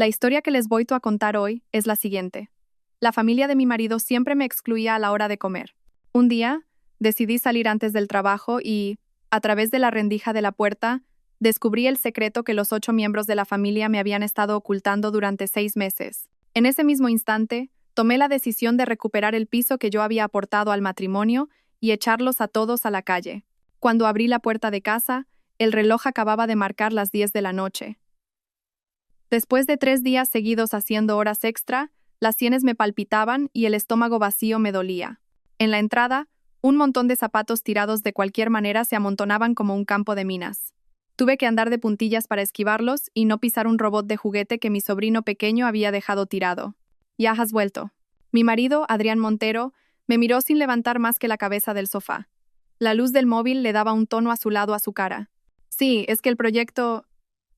La historia que les voy a contar hoy es la siguiente. La familia de mi marido siempre me excluía a la hora de comer. Un día, decidí salir antes del trabajo y, a través de la rendija de la puerta, descubrí el secreto que los 8 miembros de la familia me habían estado ocultando durante 6 meses. En ese mismo instante, tomé la decisión de recuperar el piso que yo había aportado al matrimonio y echarlos a todos a la calle. Cuando abrí la puerta de casa, el reloj acababa de marcar las 10 de la noche. Después de 3 días seguidos haciendo horas extra, las sienes me palpitaban y el estómago vacío me dolía. En la entrada, un montón de zapatos tirados de cualquier manera se amontonaban como un campo de minas. Tuve que andar de puntillas para esquivarlos y no pisar un robot de juguete que mi sobrino pequeño había dejado tirado. Ya has vuelto. Mi marido, Adrián Montero, me miró sin levantar más que la cabeza del sofá. La luz del móvil le daba un tono azulado a su cara. Sí, es que el proyecto...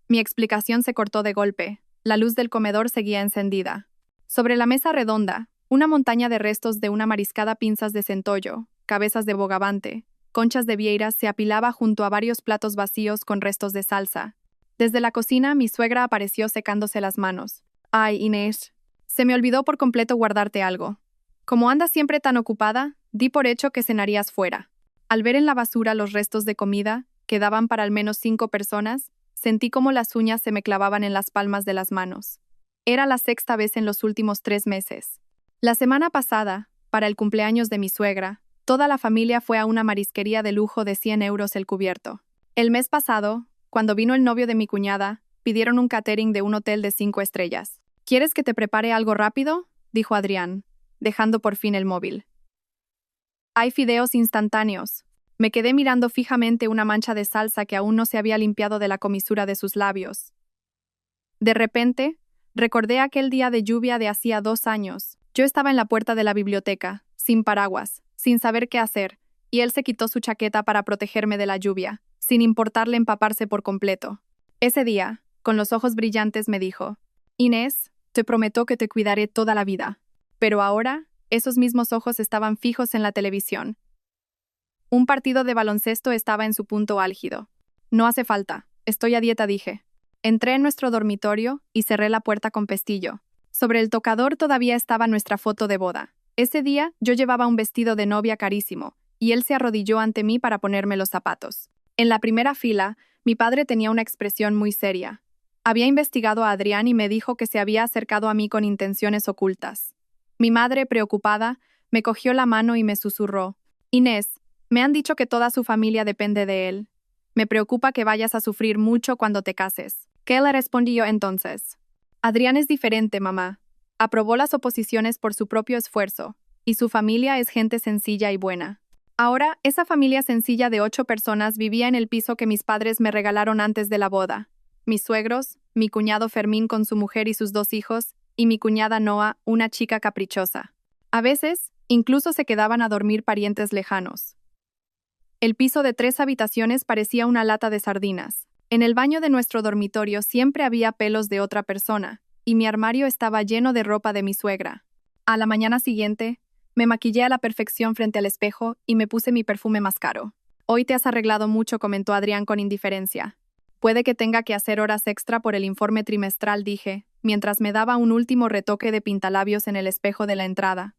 Mi explicación se cortó de golpe. La luz del comedor seguía encendida. Sobre la mesa redonda, una montaña de restos de una mariscada, pinzas de centollo, cabezas de bogavante, conchas de vieiras se apilaba junto a varios platos vacíos con restos de salsa. Desde la cocina, mi suegra apareció secándose las manos. Ay, Inés, se me olvidó por completo guardarte algo. Como andas siempre tan ocupada, di por hecho que cenarías fuera. Al ver en la basura los restos de comida, que daban para al menos 5 personas, sentí como las uñas se me clavaban en las palmas de las manos. Era la 6ª vez en los últimos 3 meses. La semana pasada, para el cumpleaños de mi suegra, toda la familia fue a una marisquería de lujo de 100 euros el cubierto. El mes pasado, cuando vino el novio de mi cuñada, pidieron un catering de un hotel de 5 estrellas. ¿Quieres que te prepare algo rápido?, dijo Adrián, dejando por fin el móvil. Hay fideos instantáneos. Me quedé mirando fijamente una mancha de salsa que aún no se había limpiado de la comisura de sus labios. De repente, recordé aquel día de lluvia de hacía 2 años. Yo estaba en la puerta de la biblioteca, sin paraguas, sin saber qué hacer, y él se quitó su chaqueta para protegerme de la lluvia, sin importarle empaparse por completo. Ese día, con los ojos brillantes, me dijo: Inés, te prometo que te cuidaré toda la vida. Pero ahora, esos mismos ojos estaban fijos en la televisión. Un partido de baloncesto estaba en su punto álgido. No hace falta, estoy a dieta, dije. Entré en nuestro dormitorio y cerré la puerta con pestillo. Sobre el tocador todavía estaba nuestra foto de boda. Ese día yo llevaba un vestido de novia carísimo, y él se arrodilló ante mí para ponerme los zapatos. En la primera fila, mi padre tenía una expresión muy seria. Había investigado a Adrián y me dijo que se había acercado a mí con intenciones ocultas. Mi madre, preocupada, me cogió la mano y me susurró: Inés, me han dicho que toda su familia depende de él. Me preocupa que vayas a sufrir mucho cuando te cases. ¿Qué le respondí yo entonces? Adrián es diferente, mamá. Aprobó las oposiciones por su propio esfuerzo, y su familia es gente sencilla y buena. Ahora, esa familia sencilla de 8 personas vivía en el piso que mis padres me regalaron antes de la boda. Mis suegros, mi cuñado Fermín con su mujer y sus 2 hijos, y mi cuñada Noa, una chica caprichosa. A veces, incluso se quedaban a dormir parientes lejanos. El piso de 3 habitaciones parecía una lata de sardinas. En el baño de nuestro dormitorio siempre había pelos de otra persona, y mi armario estaba lleno de ropa de mi suegra. A la mañana siguiente, me maquillé a la perfección frente al espejo y me puse mi perfume más caro. Hoy te has arreglado mucho, comentó Adrián con indiferencia. Puede que tenga que hacer horas extra por el informe trimestral, dije, mientras me daba un último retoque de pintalabios en el espejo de la entrada.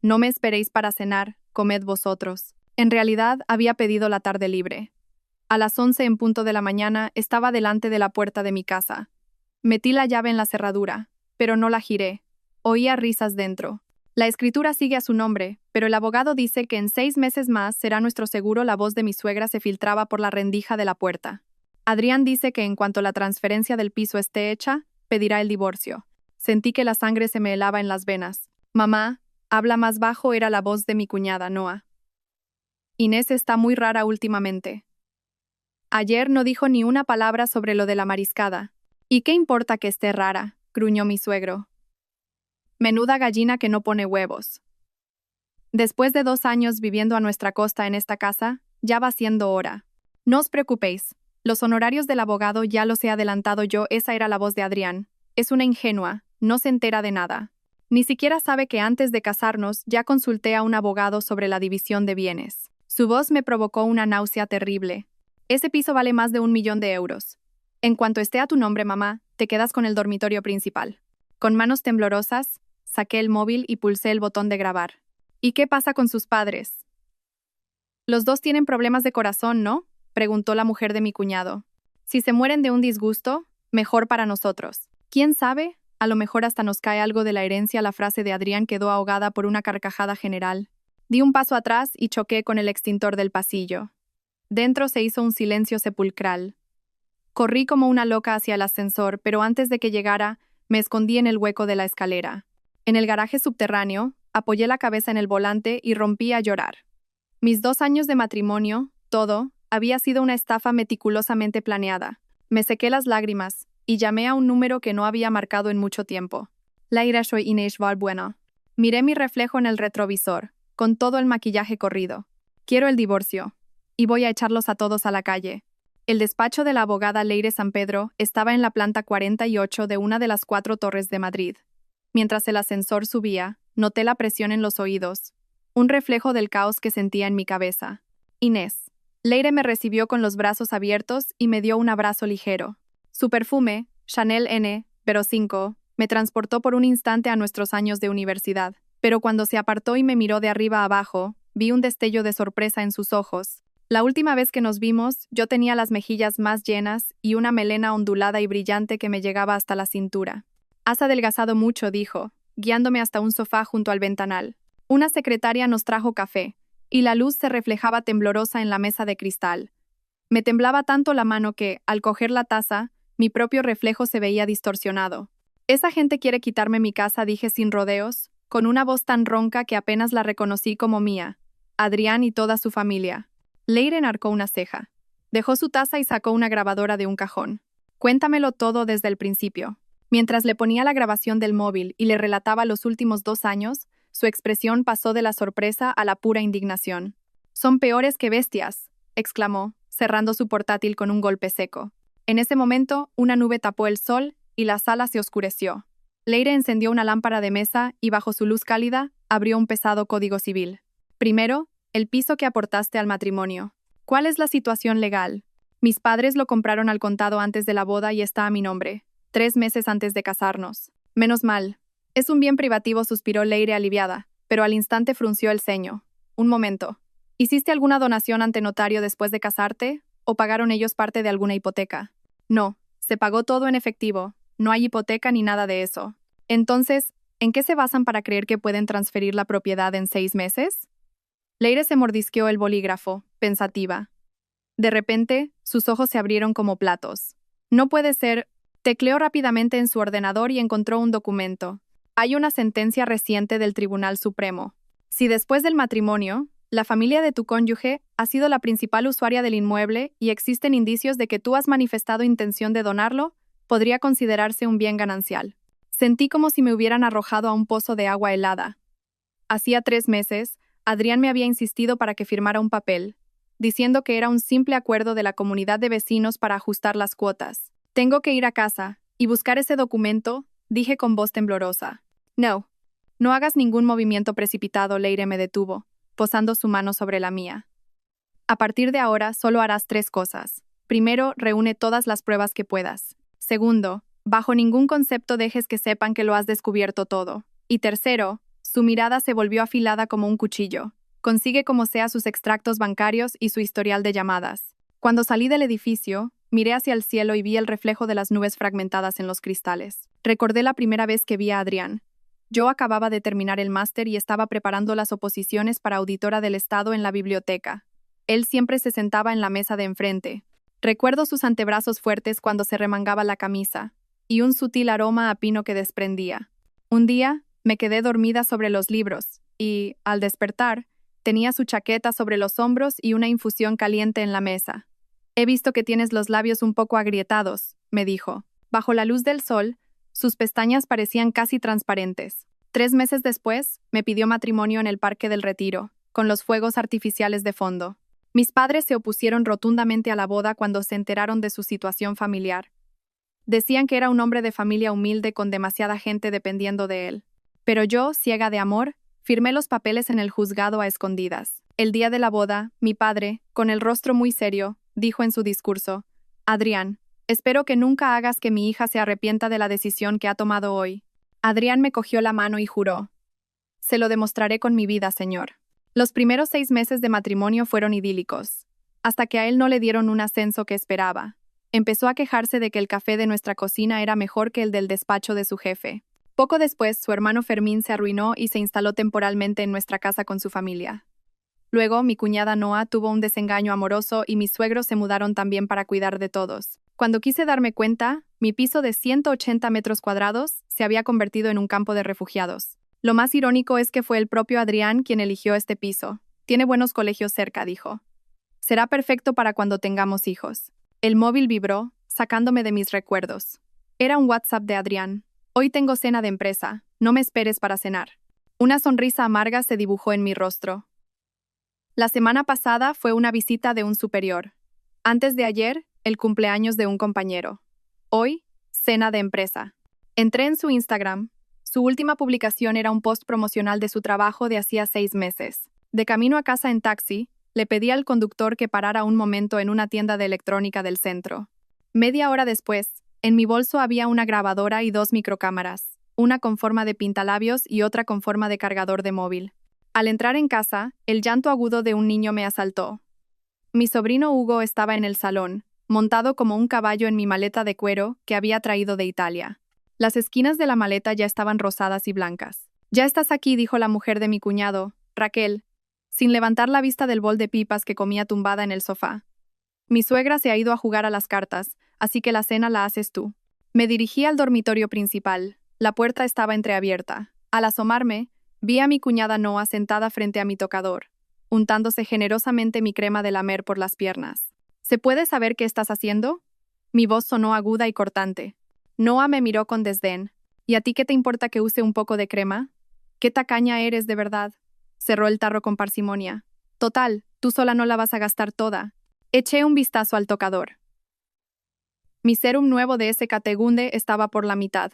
No me esperéis para cenar, comed vosotros. En realidad, había pedido la tarde libre. A las 11 en punto de la mañana estaba delante de la puerta de mi casa. Metí la llave en la cerradura, pero no la giré. Oía risas dentro. La escritura sigue a su nombre, pero el abogado dice que en 6 meses más será nuestro seguro. La voz de mi suegra se filtraba por la rendija de la puerta. Adrián dice que en cuanto la transferencia del piso esté hecha, pedirá el divorcio. Sentí que la sangre se me helaba en las venas. Mamá, habla más bajo, era la voz de mi cuñada Noa. Inés está muy rara últimamente. Ayer no dijo ni una palabra sobre lo de la mariscada. ¿Y qué importa que esté rara?, gruñó mi suegro. Menuda gallina que no pone huevos. Después de 2 años viviendo a nuestra costa en esta casa, ya va siendo hora. No os preocupéis, los honorarios del abogado ya los he adelantado yo. Esa era la voz de Adrián. Es una ingenua, no se entera de nada. Ni siquiera sabe que antes de casarnos ya consulté a un abogado sobre la división de bienes. Su voz me provocó una náusea terrible. Ese piso vale más de 1 millón de euros. En cuanto esté a tu nombre, mamá, te quedas con el dormitorio principal. Con manos temblorosas, saqué el móvil y pulsé el botón de grabar. ¿Y qué pasa con sus padres? Los dos tienen problemas de corazón, ¿no? Preguntó la mujer de mi cuñado. Si se mueren de un disgusto, mejor para nosotros. ¿Quién sabe? A lo mejor hasta nos cae algo de la herencia. La frase de Adrián quedó ahogada por una carcajada general. Di un paso atrás y choqué con el extintor del pasillo. Dentro se hizo un silencio sepulcral. Corrí como una loca hacia el ascensor, pero antes de que llegara, me escondí en el hueco de la escalera. En el garaje subterráneo, apoyé la cabeza en el volante y rompí a llorar. Mis 2 años de matrimonio, todo, había sido una estafa meticulosamente planeada. Me sequé las lágrimas y llamé a un número que no había marcado en mucho tiempo. Laira, soy Inés Valbuena. Miré mi reflejo en el retrovisor, con todo el maquillaje corrido. Quiero el divorcio. Y voy a echarlos a todos a la calle. El despacho de la abogada Leire San Pedro estaba en la planta 48 de una de las 4 torres de Madrid. Mientras el ascensor subía, noté la presión en los oídos, un reflejo del caos que sentía en mi cabeza. Inés. Leire me recibió con los brazos abiertos y me dio un abrazo ligero. Su perfume, Chanel N.05, me transportó por un instante a nuestros años de universidad, pero cuando se apartó y me miró de arriba a abajo, vi un destello de sorpresa en sus ojos. La última vez que nos vimos, yo tenía las mejillas más llenas y una melena ondulada y brillante que me llegaba hasta la cintura. Has adelgazado mucho, dijo, guiándome hasta un sofá junto al ventanal. Una secretaria nos trajo café, y la luz se reflejaba temblorosa en la mesa de cristal. Me temblaba tanto la mano que, al coger la taza, mi propio reflejo se veía distorsionado. Esa gente quiere quitarme mi casa, dije sin rodeos, con una voz tan ronca que apenas la reconocí como mía. Adrián y toda su familia. Leire enarcó una ceja. Dejó su taza y sacó una grabadora de un cajón. Cuéntamelo todo desde el principio. Mientras le ponía la grabación del móvil y le relataba los últimos 2 años, su expresión pasó de la sorpresa a la pura indignación. Son peores que bestias, exclamó, cerrando su portátil con un golpe seco. En ese momento, una nube tapó el sol y la sala se oscureció. Leire encendió una lámpara de mesa y bajo su luz cálida, abrió un pesado código civil. Primero, el piso que aportaste al matrimonio. ¿Cuál es la situación legal? Mis padres lo compraron al contado antes de la boda y está a mi nombre, 3 meses antes de casarnos. Menos mal. Es un bien privativo, suspiró Leire aliviada, pero al instante frunció el ceño. Un momento. ¿Hiciste alguna donación ante notario después de casarte? ¿O pagaron ellos parte de alguna hipoteca? No, se pagó todo en efectivo. No hay hipoteca ni nada de eso. Entonces, ¿en qué se basan para creer que pueden transferir la propiedad en 6 meses? Leire se mordisqueó el bolígrafo, pensativa. De repente, sus ojos se abrieron como platos. No puede ser. Tecleó rápidamente en su ordenador y encontró un documento. Hay una sentencia reciente del Tribunal Supremo. Si después del matrimonio, la familia de tu cónyuge ha sido la principal usuaria del inmueble y existen indicios de que tú has manifestado intención de donarlo, podría considerarse un bien ganancial. Sentí como si me hubieran arrojado a un pozo de agua helada. Hacía 3 meses, Adrián me había insistido para que firmara un papel, diciendo que era un simple acuerdo de la comunidad de vecinos para ajustar las cuotas. Tengo que ir a casa y buscar ese documento, dije con voz temblorosa. No. No hagas ningún movimiento precipitado, Leire me detuvo, posando su mano sobre la mía. A partir de ahora solo harás 3 cosas. Primero, reúne todas las pruebas que puedas. Segundo, bajo ningún concepto dejes que sepan que lo has descubierto todo. Y tercero, su mirada se volvió afilada como un cuchillo. Consigue como sea sus extractos bancarios y su historial de llamadas. Cuando salí del edificio, miré hacia el cielo y vi el reflejo de las nubes fragmentadas en los cristales. Recordé la primera vez que vi a Adrián. Yo acababa de terminar el máster y estaba preparando las oposiciones para auditora del Estado en la biblioteca. Él siempre se sentaba en la mesa de enfrente. Recuerdo sus antebrazos fuertes cuando se remangaba la camisa, y un sutil aroma a pino que desprendía. Un día, me quedé dormida sobre los libros, y, al despertar, tenía su chaqueta sobre los hombros y una infusión caliente en la mesa. He visto que tienes los labios un poco agrietados, me dijo. Bajo la luz del sol, sus pestañas parecían casi transparentes. 3 meses después, me pidió matrimonio en el Parque del Retiro, con los fuegos artificiales de fondo. Mis padres se opusieron rotundamente a la boda cuando se enteraron de su situación familiar. Decían que era un hombre de familia humilde con demasiada gente dependiendo de él. Pero yo, ciega de amor, firmé los papeles en el juzgado a escondidas. El día de la boda, mi padre, con el rostro muy serio, dijo en su discurso: Adrián, Espero que nunca hagas que mi hija se arrepienta de la decisión que ha tomado hoy. Adrián me cogió la mano y juró. Se lo demostraré con mi vida, señor. Los primeros 6 meses de matrimonio fueron idílicos, hasta que a él no le dieron un ascenso que esperaba. Empezó a quejarse de que el café de nuestra cocina era mejor que el del despacho de su jefe. Poco después, su hermano Fermín se arruinó y se instaló temporalmente en nuestra casa con su familia. Luego, mi cuñada Noa tuvo un desengaño amoroso y mis suegros se mudaron también para cuidar de todos. Cuando quise darme cuenta, mi piso de 180 metros cuadrados se había convertido en un campo de refugiados. Lo más irónico es que fue el propio Adrián quien eligió este piso. Tiene buenos colegios cerca, dijo. Será perfecto para cuando tengamos hijos. El móvil vibró, sacándome de mis recuerdos. Era un WhatsApp de Adrián. Hoy tengo cena de empresa, no me esperes para cenar. Una sonrisa amarga se dibujó en mi rostro. La semana pasada fue una visita de un superior. Antes de ayer, el cumpleaños de un compañero. Hoy, cena de empresa. Entré en su Instagram. Su última publicación era un post promocional de su trabajo de hacía 6 meses. De camino a casa en taxi, le pedí al conductor que parara un momento en una tienda de electrónica del centro. Media hora después, en mi bolso había una grabadora y 2 microcámaras, una con forma de pintalabios y otra con forma de cargador de móvil. Al entrar en casa, el llanto agudo de un niño me asaltó. Mi sobrino Hugo estaba en el salón, montado como un caballo en mi maleta de cuero que había traído de Italia. Las esquinas de la maleta ya estaban rosadas y blancas. «Ya estás aquí», dijo la mujer de mi cuñado, Raquel, sin levantar la vista del bol de pipas que comía tumbada en el sofá. «Mi suegra se ha ido a jugar a las cartas, así que la cena la haces tú». Me dirigí al dormitorio principal. La puerta estaba entreabierta. Al asomarme, vi a mi cuñada Noa sentada frente a mi tocador, untándose generosamente mi crema de lamer por las piernas. «¿Se puede saber qué estás haciendo?» Mi voz sonó aguda y cortante. Noa me miró con desdén. «¿Y a ti qué te importa que use un poco de crema? ¿Qué tacaña eres de verdad?» Cerró el tarro con parsimonia. «Total, tú sola no la vas a gastar toda». Eché un vistazo al tocador. Mi sérum nuevo de SKT Gunde estaba por la mitad,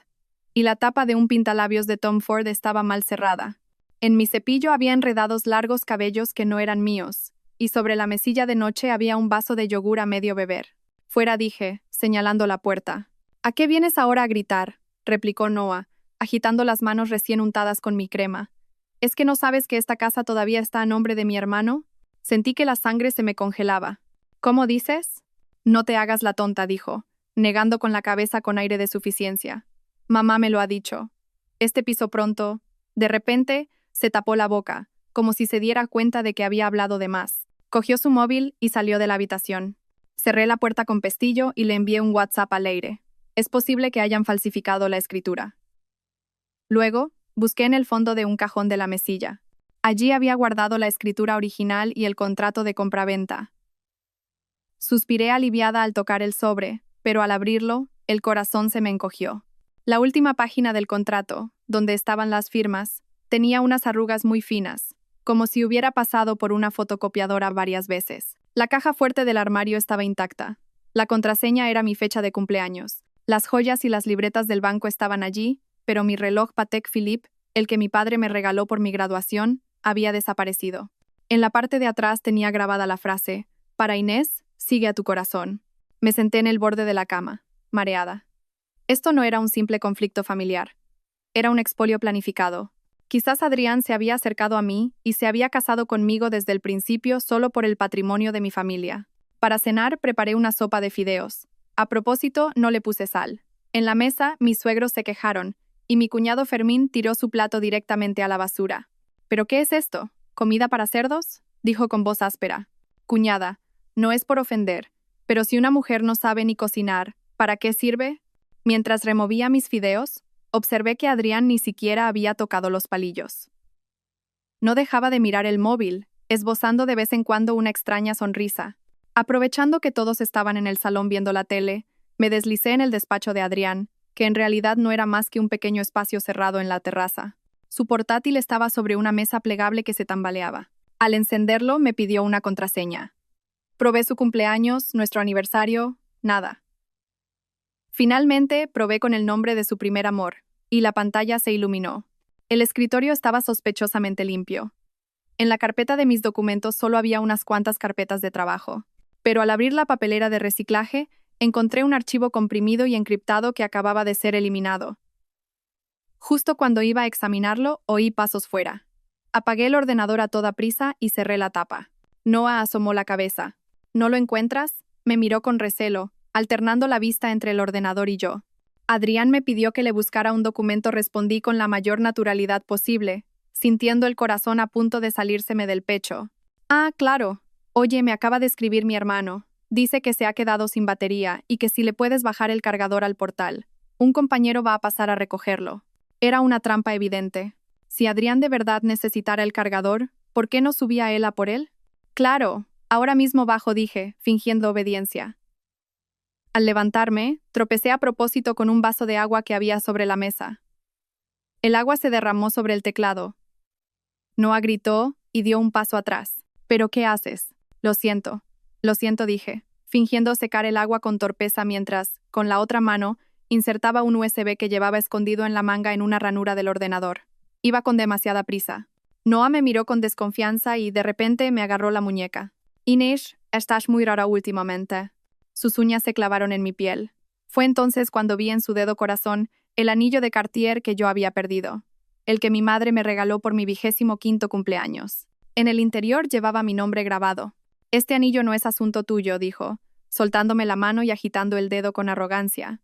y la tapa de un pintalabios de Tom Ford estaba mal cerrada. En mi cepillo había enredados largos cabellos que no eran míos, y sobre la mesilla de noche había un vaso de yogur a medio beber. «Fuera», dije, señalando la puerta. «¿A qué vienes ahora a gritar?», replicó Noa, agitando las manos recién untadas con mi crema. «¿Es que no sabes que esta casa todavía está a nombre de mi hermano?» Sentí que la sangre se me congelaba. «¿Cómo dices?» «No te hagas la tonta», dijo, negando con la cabeza con aire de suficiencia. «Mamá me lo ha dicho. Este piso pronto». De repente, se tapó la boca, como si se diera cuenta de que había hablado de más. Cogió su móvil y salió de la habitación. Cerré la puerta con pestillo y le envié un WhatsApp a Leire. Es posible que hayan falsificado la escritura. Luego, busqué en el fondo de un cajón de la mesilla. Allí había guardado la escritura original y el contrato de compraventa. Suspiré aliviada al tocar el sobre, pero al abrirlo, el corazón se me encogió. La última página del contrato, donde estaban las firmas, tenía unas arrugas muy finas, como si hubiera pasado por una fotocopiadora varias veces. La caja fuerte del armario estaba intacta. La contraseña era mi fecha de cumpleaños. Las joyas y las libretas del banco estaban allí, pero mi reloj Patek Philippe, el que mi padre me regaló por mi graduación, había desaparecido. En la parte de atrás tenía grabada la frase: «Para Inés, sigue a tu corazón». Me senté en el borde de la cama, mareada. Esto no era un simple conflicto familiar. Era un expolio planificado. Quizás Adrián se había acercado a mí y se había casado conmigo desde el principio solo por el patrimonio de mi familia. Para cenar preparé una sopa de fideos. A propósito, no le puse sal. En la mesa, mis suegros se quejaron, y mi cuñado Fermín tiró su plato directamente a la basura. «¿Pero qué es esto? ¿Comida para cerdos?», dijo con voz áspera. «Cuñada, no es por ofender, pero si una mujer no sabe ni cocinar, ¿para qué sirve?». Mientras removía mis fideos, observé que Adrián ni siquiera había tocado los palillos. No dejaba de mirar el móvil, esbozando de vez en cuando una extraña sonrisa. Aprovechando que todos estaban en el salón viendo la tele, me deslicé en el despacho de Adrián, que en realidad no era más que un pequeño espacio cerrado en la terraza. Su portátil estaba sobre una mesa plegable que se tambaleaba. Al encenderlo, me pidió una contraseña. Probé su cumpleaños, nuestro aniversario, nada. Finalmente, probé con el nombre de su primer amor, y la pantalla se iluminó. El escritorio estaba sospechosamente limpio. En la carpeta de mis documentos solo había unas cuantas carpetas de trabajo, pero al abrir la papelera de reciclaje, Encontré un archivo comprimido y encriptado que acababa de ser eliminado. Justo cuando iba a examinarlo, oí pasos fuera. Apagué el ordenador a toda prisa y cerré la tapa. Noah asomó la cabeza. ¿No lo encuentras? Me miró con recelo, alternando la vista entre el ordenador y yo. Adrián me pidió que le buscara un documento, respondí con la mayor naturalidad posible, sintiendo el corazón a punto de salírseme del pecho. Ah, claro. Oye, me acaba de escribir mi hermano. Dice que se ha quedado sin batería y que si le puedes bajar el cargador al portal. Un compañero va a pasar a recogerlo. Era una trampa evidente. Si Adrián de verdad necesitara el cargador, ¿por qué no subía él a por él? Claro, ahora mismo bajo, dije, fingiendo obediencia. Al levantarme, tropecé a propósito con un vaso de agua que había sobre la mesa. El agua se derramó sobre el teclado. Noah gritó y dio un paso atrás. ¿Pero qué haces? Lo siento, dije, fingiendo secar el agua con torpeza mientras, con la otra mano, insertaba un USB que llevaba escondido en la manga en una ranura del ordenador. Iba con demasiada prisa. Noah me miró con desconfianza y de repente me agarró la muñeca. Inés, estás muy rara últimamente. Sus uñas se clavaron en mi piel. Fue entonces cuando vi en su dedo corazón el anillo de Cartier que yo había perdido, el que mi madre me regaló por mi 25º cumpleaños. En el interior llevaba mi nombre grabado. Este anillo no es asunto tuyo, dijo, soltándome la mano y agitando el dedo con arrogancia.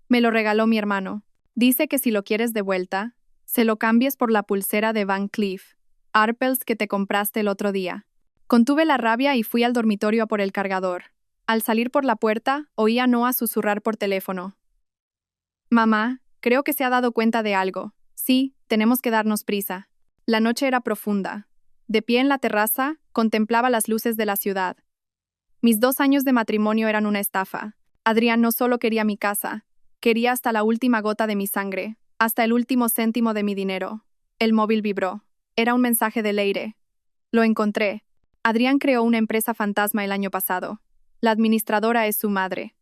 Me lo regaló mi hermano. Dice que si lo quieres de vuelta, se lo cambies por la pulsera de Van Cleef Arpels que te compraste el otro día. Contuve la rabia y fui al dormitorio a por el cargador. Al salir por la puerta, oí a Noah susurrar por teléfono. Mamá, creo que se ha dado cuenta de algo. Sí, tenemos que darnos prisa. La noche era profunda. De pie en la terraza, contemplaba las luces de la ciudad. Mis 2 años de matrimonio eran una estafa. Adrián no solo quería mi casa, quería hasta la última gota de mi sangre, hasta el último céntimo de mi dinero. El móvil vibró. Era un mensaje de Leire. Lo encontré. Adrián creó una empresa fantasma el año pasado. La administradora es su madre.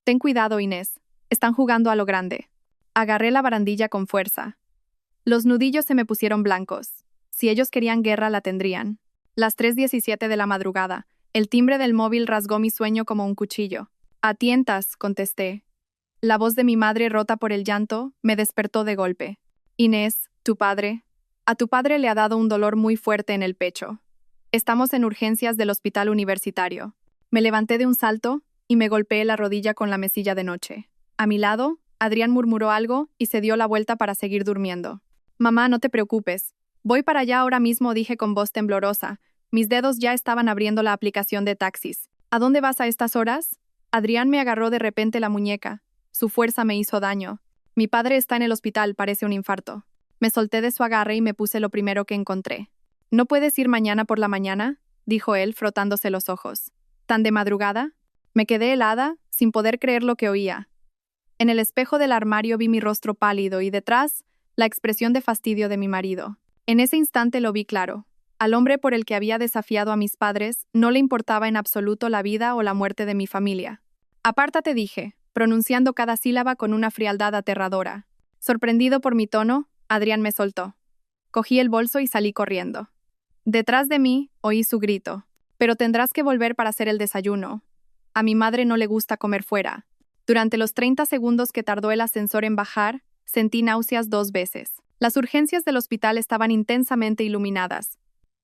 Ten cuidado, Inés. Están jugando a lo grande. Agarré la barandilla con fuerza. Los nudillos se me pusieron blancos. Si ellos querían guerra, la tendrían. Las 3:17 de la madrugada. El timbre del móvil rasgó mi sueño como un cuchillo. A tientas, contesté. La voz de mi madre, rota por el llanto, me despertó de golpe. Inés, tu padre. A tu padre le ha dado un dolor muy fuerte en el pecho. Estamos en urgencias del hospital universitario. Me levanté de un salto y me golpeé la rodilla con la mesilla de noche. A mi lado, Adrián murmuró algo y se dio la vuelta para seguir durmiendo. Mamá, no te preocupes. Voy para allá ahora mismo, dije con voz temblorosa. Mis dedos ya estaban abriendo la aplicación de taxis. ¿A dónde vas a estas horas? Adrián me agarró de repente la muñeca. Su fuerza me hizo daño. Mi padre está en el hospital, parece un infarto. Me solté de su agarre y me puse lo primero que encontré. ¿No puedes ir mañana por la mañana?, dijo él, frotándose los ojos. ¿Tan de madrugada? Me quedé helada, sin poder creer lo que oía. En el espejo del armario vi mi rostro pálido y detrás, la expresión de fastidio de mi marido. En ese instante lo vi claro. Al hombre por el que había desafiado a mis padres no le importaba en absoluto la vida o la muerte de mi familia. Apártate, dije, pronunciando cada sílaba con una frialdad aterradora. Sorprendido por mi tono, Adrián me soltó. Cogí el bolso y salí corriendo. Detrás de mí, oí su grito. Pero tendrás que volver para hacer el desayuno. A mi madre no le gusta comer fuera. Durante los 30 segundos que tardó el ascensor en bajar, sentí náuseas 2 veces. Las urgencias del hospital estaban intensamente iluminadas.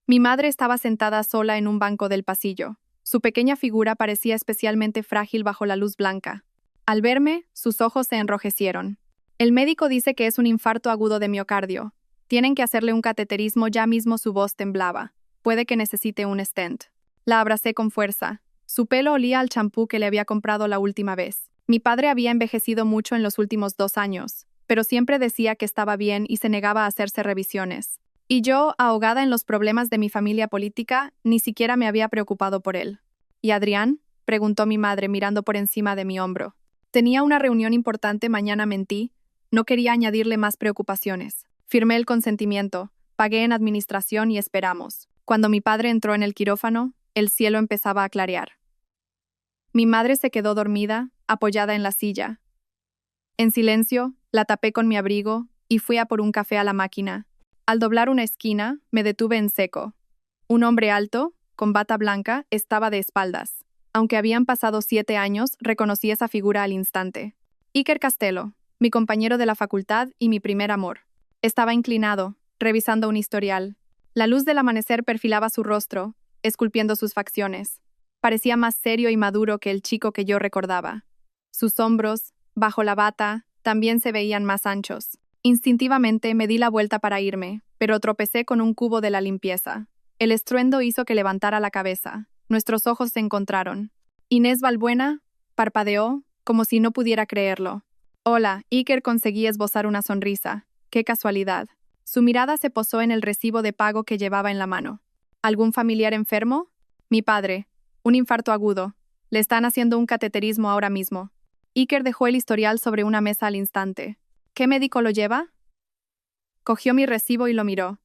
Mi madre estaba sentada sola en un banco del pasillo. Su pequeña figura parecía especialmente frágil bajo la luz blanca. Al verme, sus ojos se enrojecieron. El médico dice que es un infarto agudo de miocardio. Tienen que hacerle un cateterismo ya mismo, su voz temblaba. Puede que necesite un stent. La abracé con fuerza. Su pelo olía al champú que le había comprado la última vez. Mi padre había envejecido mucho en los últimos 2 años, pero siempre decía que estaba bien y se negaba a hacerse revisiones. Y yo, ahogada en los problemas de mi familia política, ni siquiera me había preocupado por él. ¿Y Adrián?, preguntó mi madre mirando por encima de mi hombro. Tenía una reunión importante mañana, mentí. No quería añadirle más preocupaciones. Firmé el consentimiento, pagué en administración y esperamos. Cuando mi padre entró en el quirófano, el cielo empezaba a clarear. Mi madre se quedó dormida, apoyada en la silla. En silencio, la tapé con mi abrigo y fui a por un café a la máquina. Al doblar una esquina, me detuve en seco. Un hombre alto, con bata blanca, estaba de espaldas. Aunque habían pasado 7 años, reconocí esa figura al instante. Iker Castello, mi compañero de la facultad y mi primer amor. Estaba inclinado, revisando un historial. La luz del amanecer perfilaba su rostro, esculpiendo sus facciones. Parecía más serio y maduro que el chico que yo recordaba. Sus hombros, bajo la bata, también se veían más anchos. Instintivamente me di la vuelta para irme, pero tropecé con un cubo de la limpieza. El estruendo hizo que levantara la cabeza. Nuestros ojos se encontraron. Inés Balbuena parpadeó, como si no pudiera creerlo. Hola, Iker conseguí esbozar una sonrisa. ¡Qué casualidad! Su mirada se posó en el recibo de pago que llevaba en la mano. ¿Algún familiar enfermo? Mi padre. Un infarto agudo. Le están haciendo un cateterismo ahora mismo. Iker dejó el historial sobre una mesa al instante. ¿Qué médico lo lleva? Cogió mi recibo y lo miró.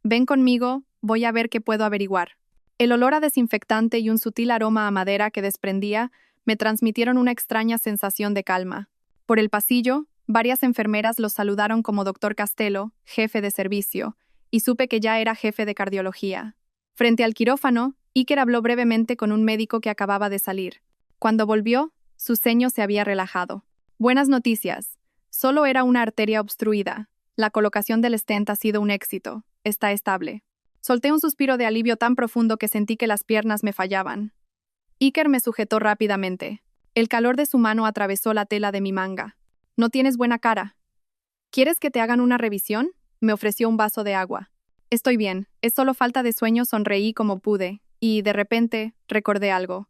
Ven conmigo, voy a ver qué puedo averiguar. El olor a desinfectante y un sutil aroma a madera que desprendía me transmitieron una extraña sensación de calma. Por el pasillo, varias enfermeras los saludaron como doctor Castello, jefe de servicio, y supe que ya era jefe de cardiología. Frente al quirófano, Iker habló brevemente con un médico que acababa de salir. Cuando volvió, su ceño se había relajado. Buenas noticias. Solo era una arteria obstruida. La colocación del stent ha sido un éxito. Está estable. Solté un suspiro de alivio tan profundo que sentí que las piernas me fallaban. Iker me sujetó rápidamente. El calor de su mano atravesó la tela de mi manga. No tienes buena cara. ¿Quieres que te hagan una revisión? Me ofreció un vaso de agua. Estoy bien, es solo falta de sueño, sonreí como pude, y, de repente, recordé algo.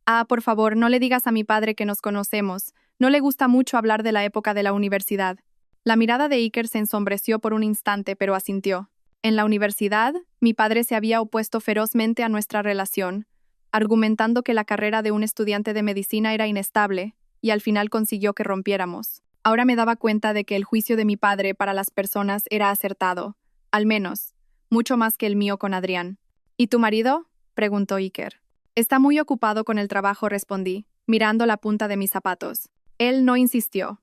Ah, por favor, no le digas a mi padre que nos conocemos. No le gusta mucho hablar de la época de la universidad. La mirada de Iker se ensombreció por un instante, pero asintió. En la universidad, mi padre se había opuesto ferozmente a nuestra relación, argumentando que la carrera de un estudiante de medicina era inestable, y al final consiguió que rompiéramos. Ahora me daba cuenta de que el juicio de mi padre para las personas era acertado, al menos, mucho más que el mío con Adrián. ¿Y tu marido? Preguntó Iker. Está muy ocupado con el trabajo, respondí, mirando la punta de mis zapatos. Él no insistió.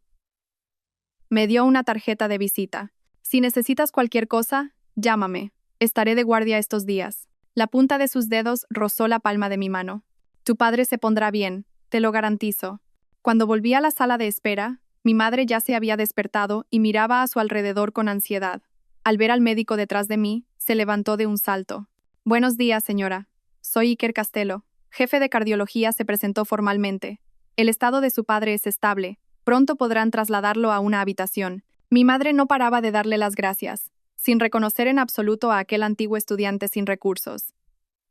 Me dio una tarjeta de visita. Si necesitas cualquier cosa, llámame. Estaré de guardia estos días. La punta de sus dedos rozó la palma de mi mano. Tu padre se pondrá bien, te lo garantizo. Cuando volví a la sala de espera, mi madre ya se había despertado y miraba a su alrededor con ansiedad. Al ver al médico detrás de mí, se levantó de un salto. Buenos días, señora. Soy Iker Castello. Jefe de cardiología, se presentó formalmente. El estado de su padre es estable. Pronto podrán trasladarlo a una habitación. Mi madre no paraba de darle las gracias, sin reconocer en absoluto a aquel antiguo estudiante sin recursos.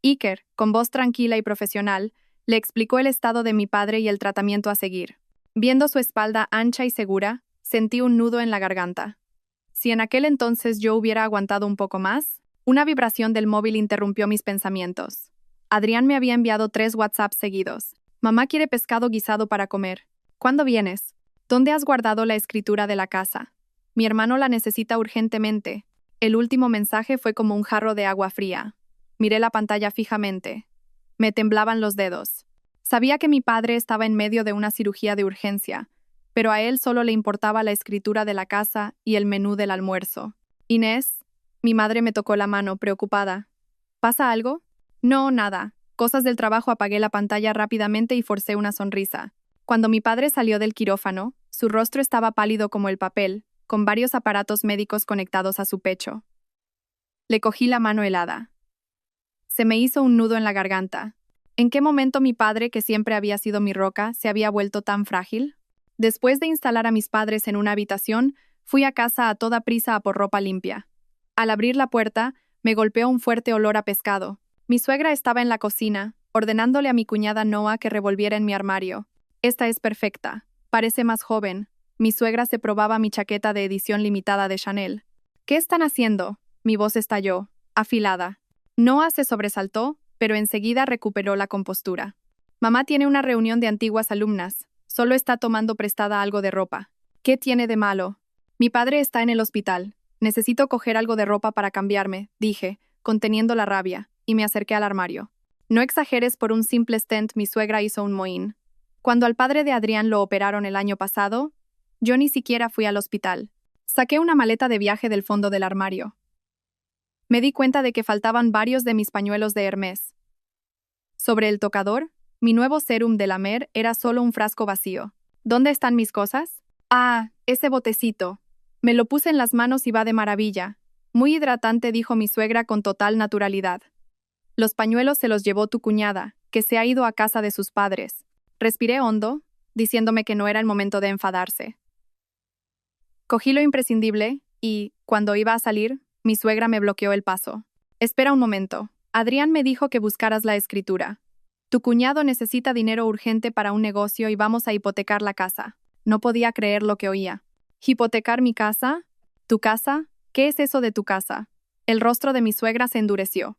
Iker, con voz tranquila y profesional, le explicó el estado de mi padre y el tratamiento a seguir. Viendo su espalda ancha y segura, sentí un nudo en la garganta. Si en aquel entonces yo hubiera aguantado un poco más, una vibración del móvil interrumpió mis pensamientos. Adrián me había enviado 3 WhatsApps seguidos. Mamá quiere pescado guisado para comer. ¿Cuándo vienes? ¿Dónde has guardado la escritura de la casa? Mi hermano la necesita urgentemente. El último mensaje fue como un jarro de agua fría. Miré la pantalla fijamente. Me temblaban los dedos. Sabía que mi padre estaba en medio de una cirugía de urgencia, pero a él solo le importaba la escritura de la casa y el menú del almuerzo. Inés, mi madre me tocó la mano, preocupada. ¿Pasa algo? No, nada. Cosas del trabajo. Apagué la pantalla rápidamente y forcé una sonrisa. Cuando mi padre salió del quirófano, su rostro estaba pálido como el papel, con varios aparatos médicos conectados a su pecho. Le cogí la mano helada. Se me hizo un nudo en la garganta. ¿En qué momento mi padre, que siempre había sido mi roca, se había vuelto tan frágil? Después de instalar a mis padres en una habitación, fui a casa a toda prisa a por ropa limpia. Al abrir la puerta, me golpeó un fuerte olor a pescado. Mi suegra estaba en la cocina, ordenándole a mi cuñada Noa que revolviera en mi armario. Esta es perfecta. Parece más joven. Mi suegra se probaba mi chaqueta de edición limitada de Chanel. ¿Qué están haciendo? Mi voz estalló, afilada. Noa se sobresaltó, pero enseguida recuperó la compostura. Mamá tiene una reunión de antiguas alumnas. Solo está tomando prestada algo de ropa. ¿Qué tiene de malo? Mi padre está en el hospital. Necesito coger algo de ropa para cambiarme, dije, conteniendo la rabia, y me acerqué al armario. No exageres, por un simple stent mi suegra hizo un mohín. Cuando al padre de Adrián lo operaron el año pasado, yo ni siquiera fui al hospital. Saqué una maleta de viaje del fondo del armario. Me di cuenta de que faltaban varios de mis pañuelos de Hermès. Sobre el tocador, Mi nuevo sérum de la Mer era solo un frasco vacío. ¿Dónde están mis cosas? Ah, ese botecito. Me lo puse en las manos y va de maravilla. Muy hidratante, dijo mi suegra con total naturalidad. Los pañuelos se los llevó tu cuñada, que se ha ido a casa de sus padres. Respiré hondo, diciéndome que no era el momento de enfadarse. Cogí lo imprescindible y, cuando iba a salir, mi suegra me bloqueó el paso. Espera un momento. Adrián me dijo que buscaras la escritura. Tu cuñado necesita dinero urgente para un negocio y vamos a hipotecar la casa. No podía creer lo que oía. ¿Hipotecar mi casa? ¿Tu casa? ¿Qué es eso de tu casa? El rostro de mi suegra se endureció.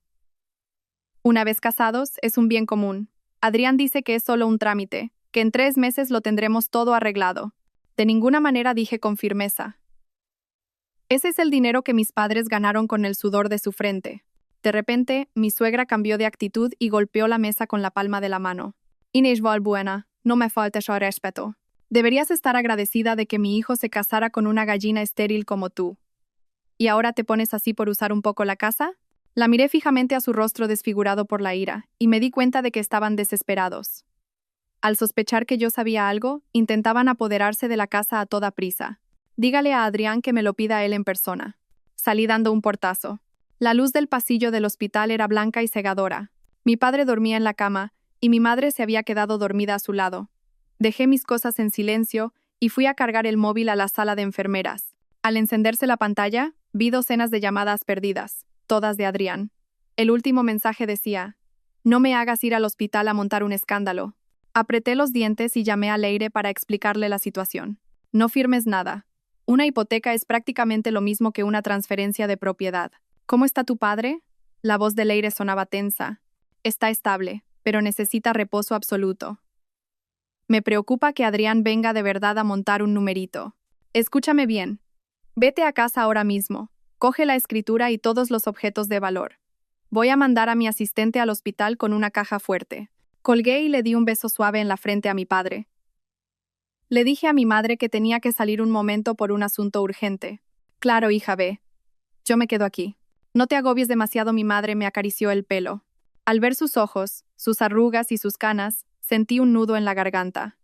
Una vez casados, es un bien común. Adrián dice que es solo un trámite, que en 3 meses lo tendremos todo arreglado. De ninguna manera, dije con firmeza. Ese es el dinero que mis padres ganaron con el sudor de su frente. De repente, mi suegra cambió de actitud y golpeó la mesa con la palma de la mano. Inés Valbuena, no me faltes al respeto. Deberías estar agradecida de que mi hijo se casara con una gallina estéril como tú. ¿Y ahora te pones así por usar un poco la casa? La miré fijamente a su rostro desfigurado por la ira, y me di cuenta de que estaban desesperados. Al sospechar que yo sabía algo, intentaban apoderarse de la casa a toda prisa. Dígale a Adrián que me lo pida él en persona. Salí dando un portazo. La luz del pasillo del hospital era blanca y cegadora. Mi padre dormía en la cama, y mi madre se había quedado dormida a su lado. Dejé mis cosas en silencio y fui a cargar el móvil a la sala de enfermeras. Al encenderse la pantalla, vi docenas de llamadas perdidas, todas de Adrián. El último mensaje decía: no me hagas ir al hospital a montar un escándalo. Apreté los dientes y llamé a Leire para explicarle la situación. No firmes nada. Una hipoteca es prácticamente lo mismo que una transferencia de propiedad. ¿Cómo está tu padre? La voz de Leire sonaba tensa. Está estable, pero necesita reposo absoluto. Me preocupa que Adrián venga de verdad a montar un numerito. Escúchame bien. Vete a casa ahora mismo. Coge la escritura y todos los objetos de valor. Voy a mandar a mi asistente al hospital con una caja fuerte. Colgué y le di un beso suave en la frente a mi padre. Le dije a mi madre que tenía que salir un momento por un asunto urgente. Claro, hija, ve. Yo me quedo aquí. No te agobies demasiado, mi madre me acarició el pelo. Al ver sus ojos, sus arrugas y sus canas, sentí un nudo en la garganta.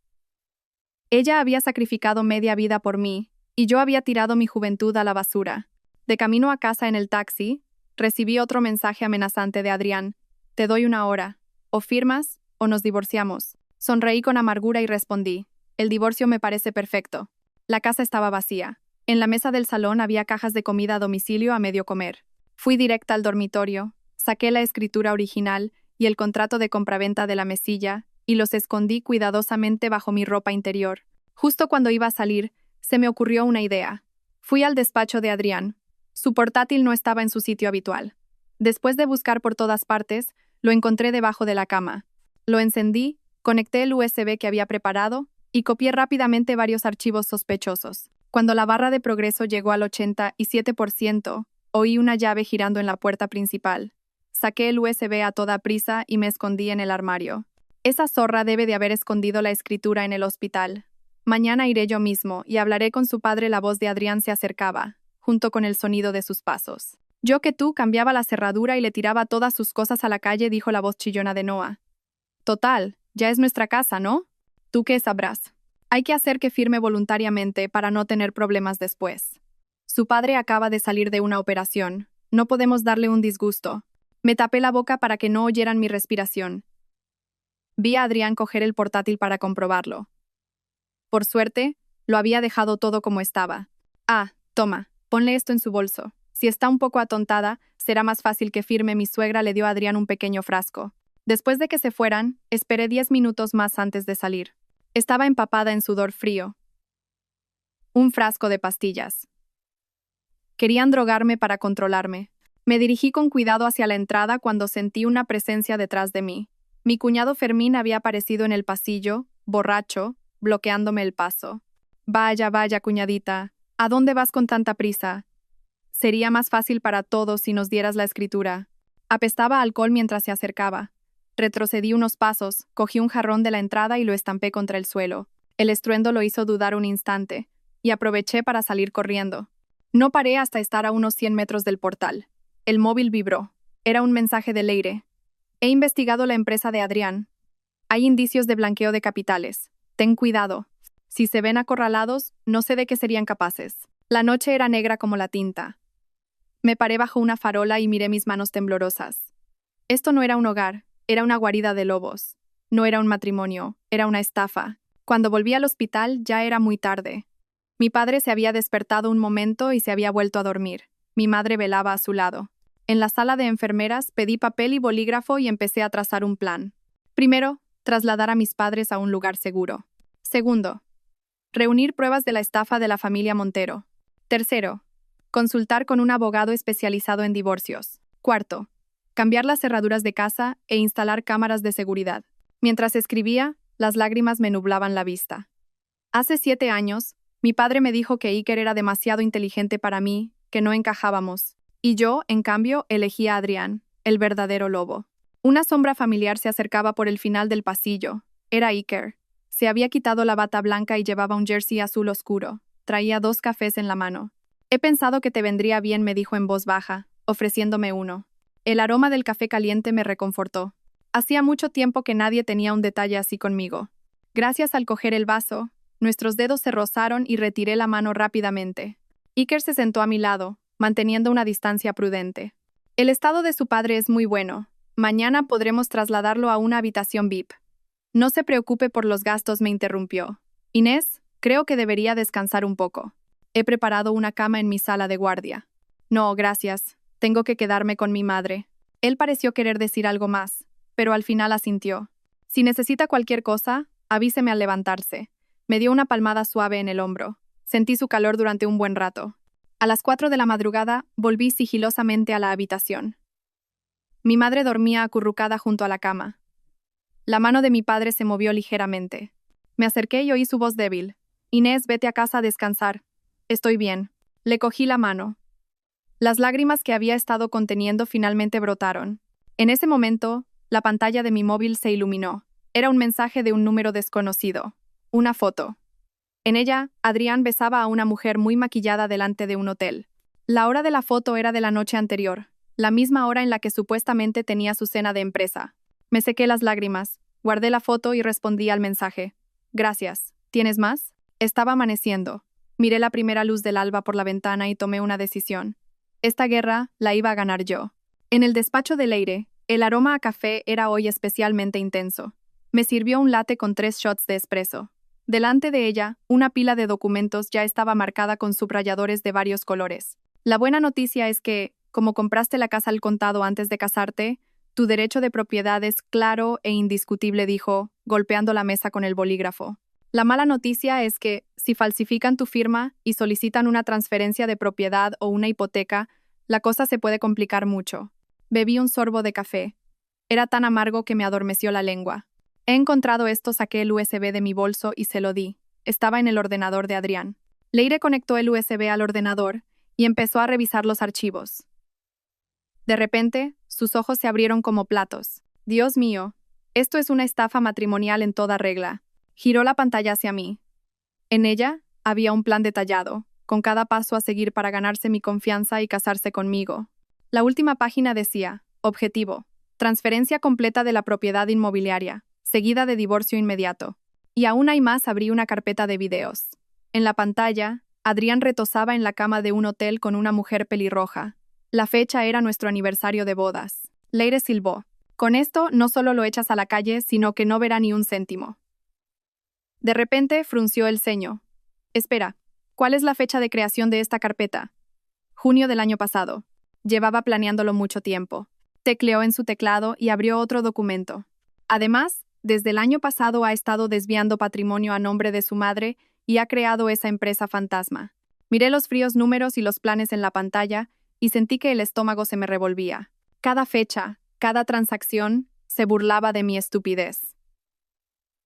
Ella había sacrificado media vida por mí, y yo había tirado mi juventud a la basura. De camino a casa en el taxi, recibí otro mensaje amenazante de Adrián. Te doy 1 hora. O firmas, o nos divorciamos. Sonreí con amargura y respondí. El divorcio me parece perfecto. La casa estaba vacía. En la mesa del salón había cajas de comida a domicilio a medio comer. Fui directa al dormitorio, saqué la escritura original y el contrato de compraventa de la mesilla y los escondí cuidadosamente bajo mi ropa interior. Justo cuando iba a salir, se me ocurrió una idea. Fui al despacho de Adrián. Su portátil no estaba en su sitio habitual. Después de buscar por todas partes, lo encontré debajo de la cama. Lo encendí, conecté el USB que había preparado y copié rápidamente varios archivos sospechosos. Cuando la barra de progreso llegó al 87%, oí una llave girando en la puerta principal. Saqué el USB a toda prisa y me escondí en el armario. Esa zorra debe de haber escondido la escritura en el hospital. Mañana iré yo mismo y hablaré con su padre. La voz de Adrián se acercaba, junto con el sonido de sus pasos. Yo que tú cambiaba la cerradura y le tiraba todas sus cosas a la calle, dijo la voz chillona de Noah. Total, ya es nuestra casa, ¿no? ¿Tú qué sabrás? Hay que hacer que firme voluntariamente para no tener problemas después. Su padre acaba de salir de una operación. No podemos darle un disgusto. Me tapé la boca para que no oyeran mi respiración. Vi a Adrián coger el portátil para comprobarlo. Por suerte, lo había dejado todo como estaba. Ah, toma, ponle esto en su bolso. Si está un poco atontada, será más fácil que firme. Mi suegra le dio a Adrián un pequeño frasco. Después de que se fueran, esperé 10 minutos más antes de salir. Estaba empapada en sudor frío. Un frasco de pastillas. Querían drogarme para controlarme. Me dirigí con cuidado hacia la entrada cuando sentí una presencia detrás de mí. Mi cuñado Fermín había aparecido en el pasillo, borracho, bloqueándome el paso. Vaya, vaya, cuñadita, ¿a dónde vas con tanta prisa? Sería más fácil para todos si nos dieras la escritura. Apestaba a alcohol mientras se acercaba. Retrocedí unos pasos, cogí un jarrón de la entrada y lo estampé contra el suelo. El estruendo lo hizo dudar un instante, y aproveché para salir corriendo. No paré hasta estar a unos 100 metros del portal. El móvil vibró. Era un mensaje de Leire. He investigado la empresa de Adrián. Hay indicios de blanqueo de capitales. Ten cuidado. Si se ven acorralados, no sé de qué serían capaces. La noche era negra como la tinta. Me paré bajo una farola y miré mis manos temblorosas. Esto no era un hogar, era una guarida de lobos. No era un matrimonio, era una estafa. Cuando volví al hospital ya era muy tarde. Mi padre se había despertado un momento y se había vuelto a dormir. Mi madre velaba a su lado. En la sala de enfermeras pedí papel y bolígrafo y empecé a trazar un plan. Primero, trasladar a mis padres a un lugar seguro. Segundo, reunir pruebas de la estafa de la familia Montero. Tercero, consultar con un abogado especializado en divorcios. Cuarto, cambiar las cerraduras de casa e instalar cámaras de seguridad. Mientras escribía, las lágrimas me nublaban la vista. Hace 7 años, mi padre me dijo que Iker era demasiado inteligente para mí, que no encajábamos. Y yo, en cambio, elegí a Adrián, el verdadero lobo. Una sombra familiar se acercaba por el final del pasillo. Era Iker. Se había quitado la bata blanca y llevaba un jersey azul oscuro. Traía 2 cafés en la mano. He pensado que te vendría bien, me dijo en voz baja, ofreciéndome uno. El aroma del café caliente me reconfortó. Hacía mucho tiempo que nadie tenía un detalle así conmigo. Gracias al coger el vaso, nuestros dedos se rozaron y retiré la mano rápidamente. Iker se sentó a mi lado, manteniendo una distancia prudente. El estado de su padre es muy bueno. Mañana podremos trasladarlo a una habitación VIP. No se preocupe por los gastos, me interrumpió. Inés, creo que debería descansar un poco. He preparado una cama en mi sala de guardia. No, gracias. Tengo que quedarme con mi madre. Él pareció querer decir algo más, pero al final asintió. Si necesita cualquier cosa, avíseme al levantarse. Me dio una palmada suave en el hombro. Sentí su calor durante un buen rato. A las 4 de la madrugada, volví sigilosamente a la habitación. Mi madre dormía acurrucada junto a la cama. La mano de mi padre se movió ligeramente. Me acerqué y oí su voz débil. Inés, vete a casa a descansar. Estoy bien. Le cogí la mano. Las lágrimas que había estado conteniendo finalmente brotaron. En ese momento, la pantalla de mi móvil se iluminó. Era un mensaje de un número desconocido. Una foto. En ella, Adrián besaba a una mujer muy maquillada delante de un hotel. La hora de la foto era de la noche anterior, la misma hora en la que supuestamente tenía su cena de empresa. Me sequé las lágrimas, guardé la foto y respondí al mensaje. Gracias. ¿Tienes más? Estaba amaneciendo. Miré la primera luz del alba por la ventana y tomé una decisión. Esta guerra la iba a ganar yo. En el despacho de Leire, el aroma a café era hoy especialmente intenso. Me sirvió un latte con 3 shots de espresso. Delante de ella, una pila de documentos ya estaba marcada con subrayadores de varios colores. La buena noticia es que, como compraste la casa al contado antes de casarte, tu derecho de propiedad es claro e indiscutible, dijo, golpeando la mesa con el bolígrafo. La mala noticia es que, si falsifican tu firma y solicitan una transferencia de propiedad o una hipoteca, la cosa se puede complicar mucho. Bebí un sorbo de café. Era tan amargo que me adormeció la lengua. He encontrado esto, saqué el USB de mi bolso y se lo di. Estaba en el ordenador de Adrián. Leire conectó el USB al ordenador y empezó a revisar los archivos. De repente, sus ojos se abrieron como platos. Dios mío, esto es una estafa matrimonial en toda regla. Giró la pantalla hacia mí. En ella había un plan detallado, con cada paso a seguir para ganarse mi confianza y casarse conmigo. La última página decía, objetivo, transferencia completa de la propiedad inmobiliaria, seguida de divorcio inmediato. Y aún hay más, abrí una carpeta de videos. En la pantalla, Adrián retosaba en la cama de un hotel con una mujer pelirroja. La fecha era nuestro aniversario de bodas. Leire silbó. Con esto no solo lo echas a la calle, sino que no verá ni un céntimo. De repente frunció el ceño. Espera, ¿cuál es la fecha de creación de esta carpeta? Junio del año pasado. Llevaba planeándolo mucho tiempo. Tecleó en su teclado y abrió otro documento. Además, desde el año pasado ha estado desviando patrimonio a nombre de su madre y ha creado esa empresa fantasma. Miré los fríos números y los planes en la pantalla y sentí que el estómago se me revolvía. Cada fecha, cada transacción, se burlaba de mi estupidez.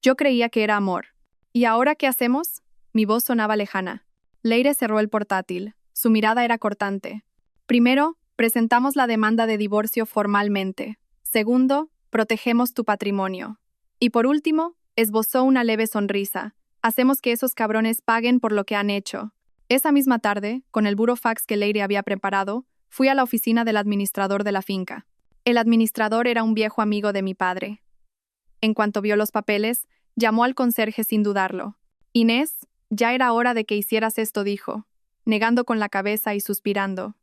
Yo creía que era amor. ¿Y ahora qué hacemos? Mi voz sonaba lejana. Leire cerró el portátil. Su mirada era cortante. Primero, presentamos la demanda de divorcio formalmente. Segundo, protegemos tu patrimonio. Y por último, esbozó una leve sonrisa. Hacemos que esos cabrones paguen por lo que han hecho. Esa misma tarde, con el burofax que Leire había preparado, fui a la oficina del administrador de la finca. El administrador era un viejo amigo de mi padre. En cuanto vio los papeles, llamó al conserje sin dudarlo. Inés, ya era hora de que hicieras esto, dijo, negando con la cabeza y suspirando.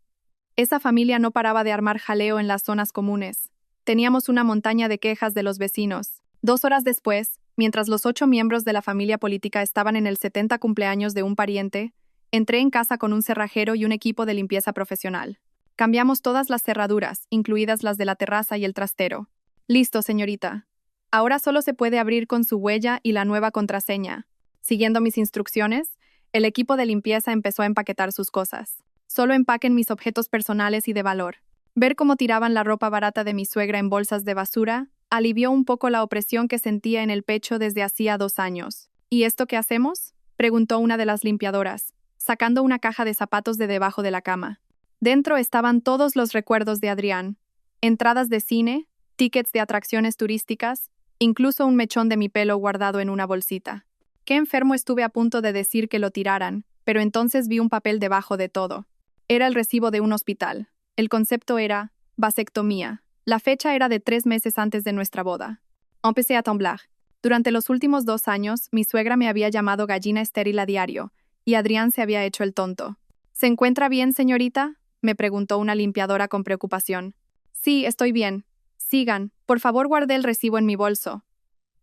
Esa familia no paraba de armar jaleo en las zonas comunes. Teníamos una montaña de quejas de los vecinos. 2 horas después, mientras los 8 miembros de la familia política estaban en el 70 cumpleaños de un pariente, entré en casa con un cerrajero y un equipo de limpieza profesional. Cambiamos todas las cerraduras, incluidas las de la terraza y el trastero. Listo, señorita. Ahora solo se puede abrir con su huella y la nueva contraseña. Siguiendo mis instrucciones, el equipo de limpieza empezó a empaquetar sus cosas. Solo empaquen mis objetos personales y de valor. Ver cómo tiraban la ropa barata de mi suegra en bolsas de basura alivió un poco la opresión que sentía en el pecho desde hacía 2 años. ¿Y esto qué hacemos?, preguntó una de las limpiadoras, sacando una caja de zapatos de debajo de la cama. Dentro estaban todos los recuerdos de Adrián: entradas de cine, tickets de atracciones turísticas, incluso un mechón de mi pelo guardado en una bolsita. Qué enfermo, estuve a punto de decir que lo tiraran, pero entonces vi un papel debajo de todo. Era el recibo de un hospital. El concepto era vasectomía. La fecha era de 3 meses antes de nuestra boda. Empecé a temblar. Durante los últimos 2 años, mi suegra me había llamado gallina estéril a diario, y Adrián se había hecho el tonto. ¿Se encuentra bien, señorita?, me preguntó una limpiadora con preocupación. Sí, estoy bien. Sigan. Por favor, guardé el recibo en mi bolso.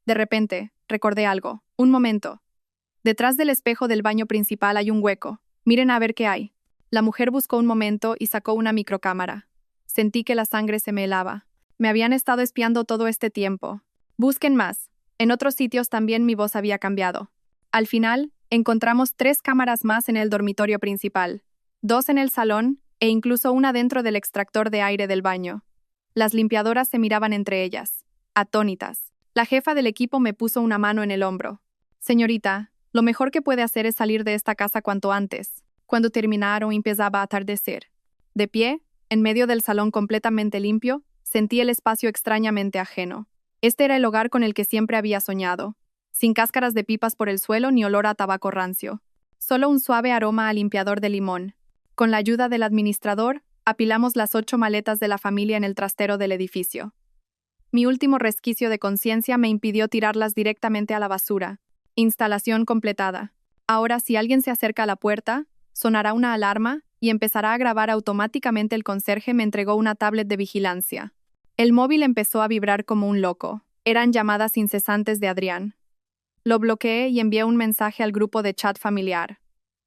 De repente, recordé algo. Un momento. Detrás del espejo del baño principal hay un hueco. Miren a ver qué hay. La mujer buscó un momento y sacó una microcámara. Sentí que la sangre se me helaba. Me habían estado espiando todo este tiempo. Busquen más. En otros sitios también mi voz había cambiado. Al final, encontramos 3 cámaras más en el dormitorio principal, 2 en el salón e incluso una dentro del extractor de aire del baño. Las limpiadoras se miraban entre ellas, atónitas. La jefa del equipo me puso una mano en el hombro. Señorita, lo mejor que puede hacer es salir de esta casa cuanto antes. Cuando terminaron empezaba a atardecer. De pie, en medio del salón completamente limpio, sentí el espacio extrañamente ajeno. Este era el hogar con el que siempre había soñado. Sin cáscaras de pipas por el suelo ni olor a tabaco rancio. Solo un suave aroma a limpiador de limón. Con la ayuda del administrador, apilamos las 8 maletas de la familia en el trastero del edificio. Mi último resquicio de conciencia me impidió tirarlas directamente a la basura. Instalación completada. Ahora, si alguien se acerca a la puerta, sonará una alarma y empezará a grabar automáticamente. El conserje me entregó una tablet de vigilancia. El móvil empezó a vibrar como un loco. Eran llamadas incesantes de Adrián. Lo bloqueé y envié un mensaje al grupo de chat familiar.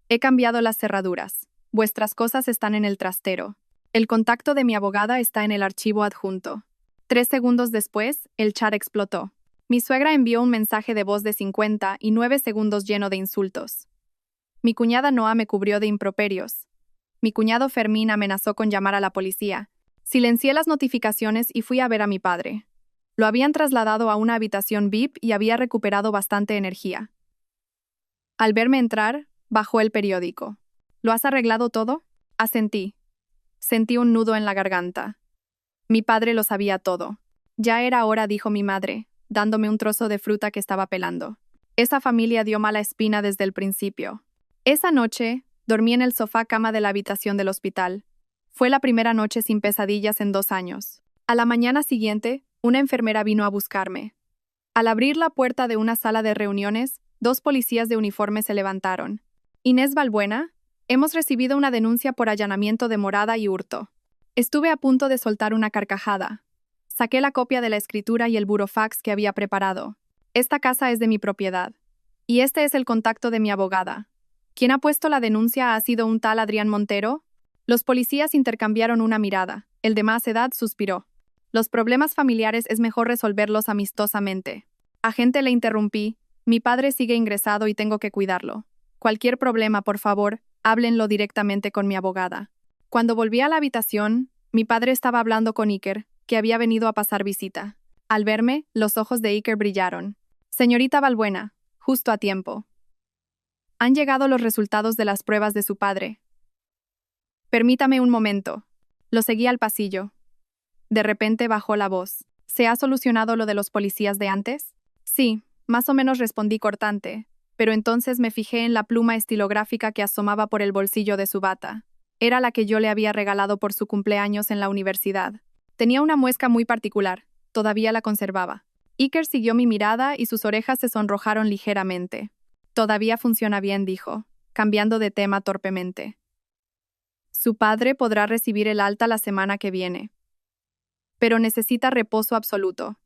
He cambiado las cerraduras. Vuestras cosas están en el trastero. El contacto de mi abogada está en el archivo adjunto. 3 segundos después, el chat explotó. Mi suegra envió un mensaje de voz de 59 segundos lleno de insultos. Mi cuñada Noa me cubrió de improperios. Mi cuñado Fermín amenazó con llamar a la policía. Silencié las notificaciones y fui a ver a mi padre. Lo habían trasladado a una habitación VIP y había recuperado bastante energía. Al verme entrar, bajó el periódico. ¿Lo has arreglado todo?, asentí. Sentí un nudo en la garganta. Mi padre lo sabía todo. Ya era hora, dijo mi madre, dándome un trozo de fruta que estaba pelando. Esa familia dio mala espina desde el principio. Esa noche, dormí en el sofá cama de la habitación del hospital. Fue la primera noche sin pesadillas en 2 años. A la mañana siguiente, una enfermera vino a buscarme. Al abrir la puerta de una sala de reuniones, 2 policías de uniforme se levantaron. Inés Balbuena, hemos recibido una denuncia por allanamiento de morada y hurto. Estuve a punto de soltar una carcajada. Saqué la copia de la escritura y el burofax que había preparado. Esta casa es de mi propiedad. Y este es el contacto de mi abogada. ¿Quién ha puesto la denuncia ha sido un tal Adrián Montero? Los policías intercambiaron una mirada. El de más edad suspiró. Los problemas familiares es mejor resolverlos amistosamente. Agente, le interrumpí. Mi padre sigue ingresado y tengo que cuidarlo. Cualquier problema, por favor, háblenlo directamente con mi abogada. Cuando volví a la habitación, mi padre estaba hablando con Iker, que había venido a pasar visita. Al verme, los ojos de Iker brillaron. Señorita Balbuena, justo a tiempo. Han llegado los resultados de las pruebas de su padre. Permítame un momento. Lo seguí al pasillo. De repente bajó la voz. ¿Se ha solucionado lo de los policías de antes? Sí, más o menos, respondí cortante, pero entonces me fijé en la pluma estilográfica que asomaba por el bolsillo de su bata. Era la que yo le había regalado por su cumpleaños en la universidad. Tenía una muesca muy particular, todavía la conservaba. Iker siguió mi mirada y sus orejas se sonrojaron ligeramente. Todavía funciona bien, dijo, cambiando de tema torpemente. Su padre podrá recibir el alta la semana que viene. Pero necesita reposo absoluto.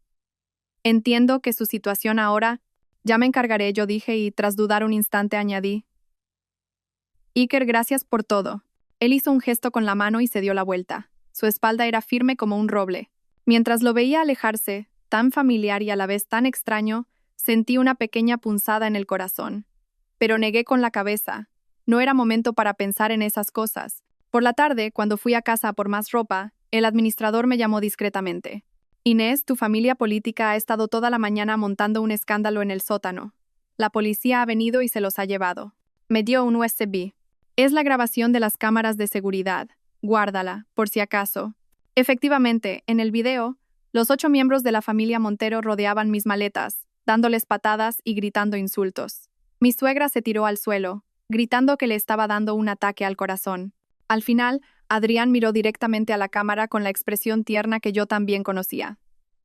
Entiendo que su situación ahora... Ya me encargaré, yo dije y tras dudar un instante añadí. Iker, gracias por todo. Él hizo un gesto con la mano y se dio la vuelta. Su espalda era firme como un roble. Mientras lo veía alejarse, tan familiar y a la vez tan extraño, sentí una pequeña punzada en el corazón. Pero negué con la cabeza. No era momento para pensar en esas cosas. Por la tarde, cuando fui a casa por más ropa, el administrador me llamó discretamente. Inés, tu familia política ha estado toda la mañana montando un escándalo en el sótano. La policía ha venido y se los ha llevado. Me dio un USB. Es la grabación de las cámaras de seguridad. Guárdala, por si acaso. Efectivamente, en el video, los 8 miembros de la familia Montero rodeaban mis maletas, dándoles patadas y gritando insultos. Mi suegra se tiró al suelo, gritando que le estaba dando un ataque al corazón. Al final, Adrián miró directamente a la cámara con la expresión tierna que yo también conocía.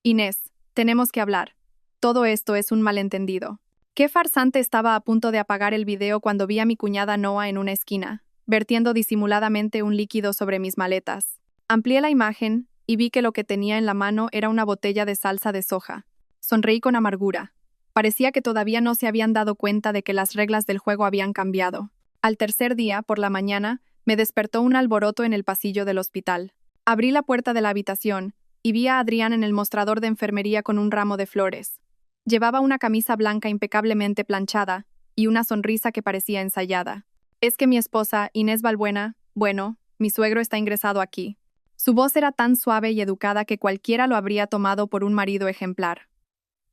Inés, tenemos que hablar. Todo esto es un malentendido. Qué farsante. Estaba a punto de apagar el video cuando vi a mi cuñada Noa en una esquina, vertiendo disimuladamente un líquido sobre mis maletas. Amplié la imagen y vi que lo que tenía en la mano era una botella de salsa de soja. Sonreí con amargura. Parecía que todavía no se habían dado cuenta de que las reglas del juego habían cambiado. Al tercer día, por la mañana, me despertó un alboroto en el pasillo del hospital. Abrí la puerta de la habitación y vi a Adrián en el mostrador de enfermería con un ramo de flores. Llevaba una camisa blanca impecablemente planchada y una sonrisa que parecía ensayada. Es que mi esposa, Inés Balbuena, bueno, mi suegro está ingresado aquí. Su voz era tan suave y educada que cualquiera lo habría tomado por un marido ejemplar.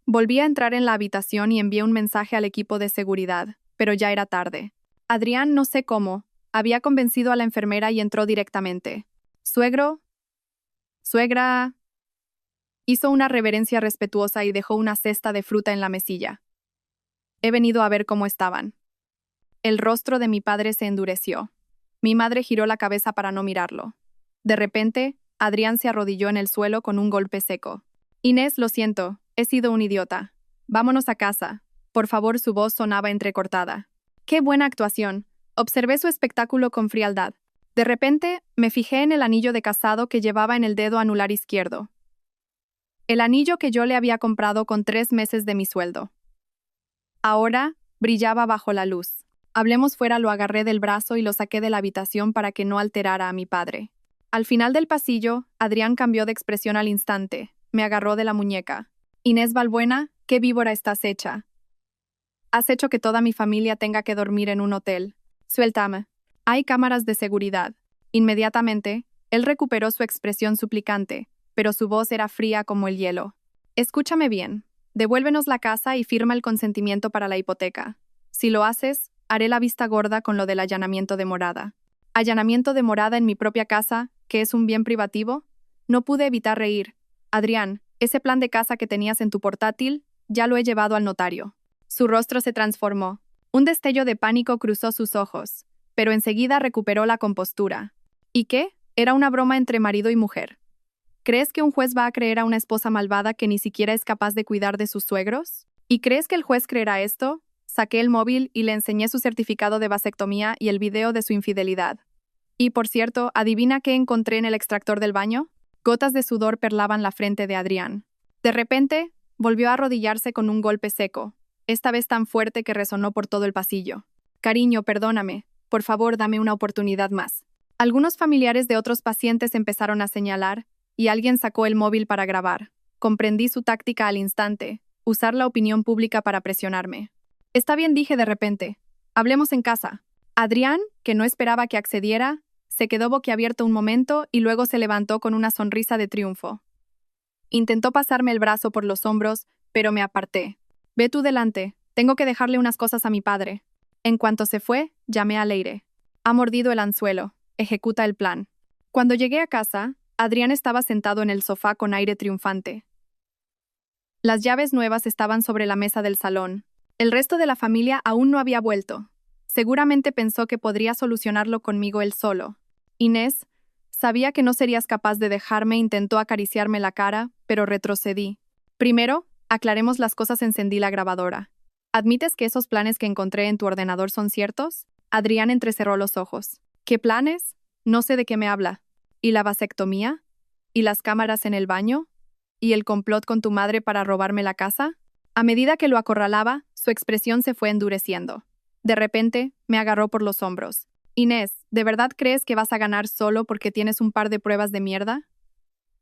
Volví a entrar en la habitación y envié un mensaje al equipo de seguridad, pero ya era tarde. Adrián, no sé cómo, había convencido a la enfermera y entró directamente. «Suegro, suegra...» Hizo una reverencia respetuosa y dejó una cesta de fruta en la mesilla. «He venido a ver cómo estaban». El rostro de mi padre se endureció. Mi madre giró la cabeza para no mirarlo. De repente, Adrián se arrodilló en el suelo con un golpe seco. «Inés, lo siento, he sido un idiota. Vámonos a casa. Por favor», su voz sonaba entrecortada. «Qué buena actuación». Observé su espectáculo con frialdad. De repente, me fijé en el anillo de casado que llevaba en el dedo anular izquierdo. El anillo que yo le había comprado con 3 meses de mi sueldo. Ahora, brillaba bajo la luz. Hablemos fuera, lo agarré del brazo y lo saqué de la habitación para que no alterara a mi padre. Al final del pasillo, Adrián cambió de expresión al instante. Me agarró de la muñeca. «Inés Balbuena, ¿qué víbora estás hecha? Has hecho que toda mi familia tenga que dormir en un hotel. Suéltame. Hay cámaras de seguridad». Inmediatamente, él recuperó su expresión suplicante, pero su voz era fría como el hielo. «Escúchame bien. Devuélvenos la casa y firma el consentimiento para la hipoteca. Si lo haces, haré la vista gorda con lo del allanamiento de morada». «¿Allanamiento de morada en mi propia casa, que es un bien privativo?» No pude evitar reír. «Adrián, ese plan de casa que tenías en tu portátil, ya lo he llevado al notario». Su rostro se transformó. Un destello de pánico cruzó sus ojos, pero enseguida recuperó la compostura. ¿Y qué? Era una broma entre marido y mujer. ¿Crees que un juez va a creer a una esposa malvada que ni siquiera es capaz de cuidar de sus suegros? ¿Y crees que el juez creerá esto? Saqué el móvil y le enseñé su certificado de vasectomía y el video de su infidelidad. Y, por cierto, ¿adivina qué encontré en el extractor del baño? Gotas de sudor perlaban la frente de Adrián. De repente, volvió a arrodillarse con un golpe seco, esta vez tan fuerte que resonó por todo el pasillo. «Cariño, perdóname. Por favor, dame una oportunidad más». Algunos familiares de otros pacientes empezaron a señalar, y alguien sacó el móvil para grabar. Comprendí su táctica al instante, usar la opinión pública para presionarme. «Está bien», dije de repente. «Hablemos en casa». Adrián, que no esperaba que accediera, se quedó boquiabierto un momento y luego se levantó con una sonrisa de triunfo. Intentó pasarme el brazo por los hombros, pero me aparté. «Ve tú delante, tengo que dejarle unas cosas a mi padre». En cuanto se fue, llamé a Leire. «Ha mordido el anzuelo, ejecuta el plan». Cuando llegué a casa, Adrián estaba sentado en el sofá con aire triunfante. Las llaves nuevas estaban sobre la mesa del salón. El resto de la familia aún no había vuelto. Seguramente pensó que podría solucionarlo conmigo él solo. «Inés, sabía que no serías capaz de dejarme», intentó acariciarme la cara, pero retrocedí. «Primero, Aclaremos las cosas, encendí la grabadora. ¿Admites que esos planes que encontré en tu ordenador son ciertos? Adrián entrecerró los ojos. ¿Qué planes? No sé de qué me habla. ¿Y la vasectomía? ¿Y las cámaras en el baño? ¿Y el complot con tu madre para robarme la casa? A medida que lo acorralaba, su expresión se fue endureciendo. De repente, me agarró por los hombros. Inés, ¿de verdad crees que vas a ganar solo porque tienes un par de pruebas de mierda?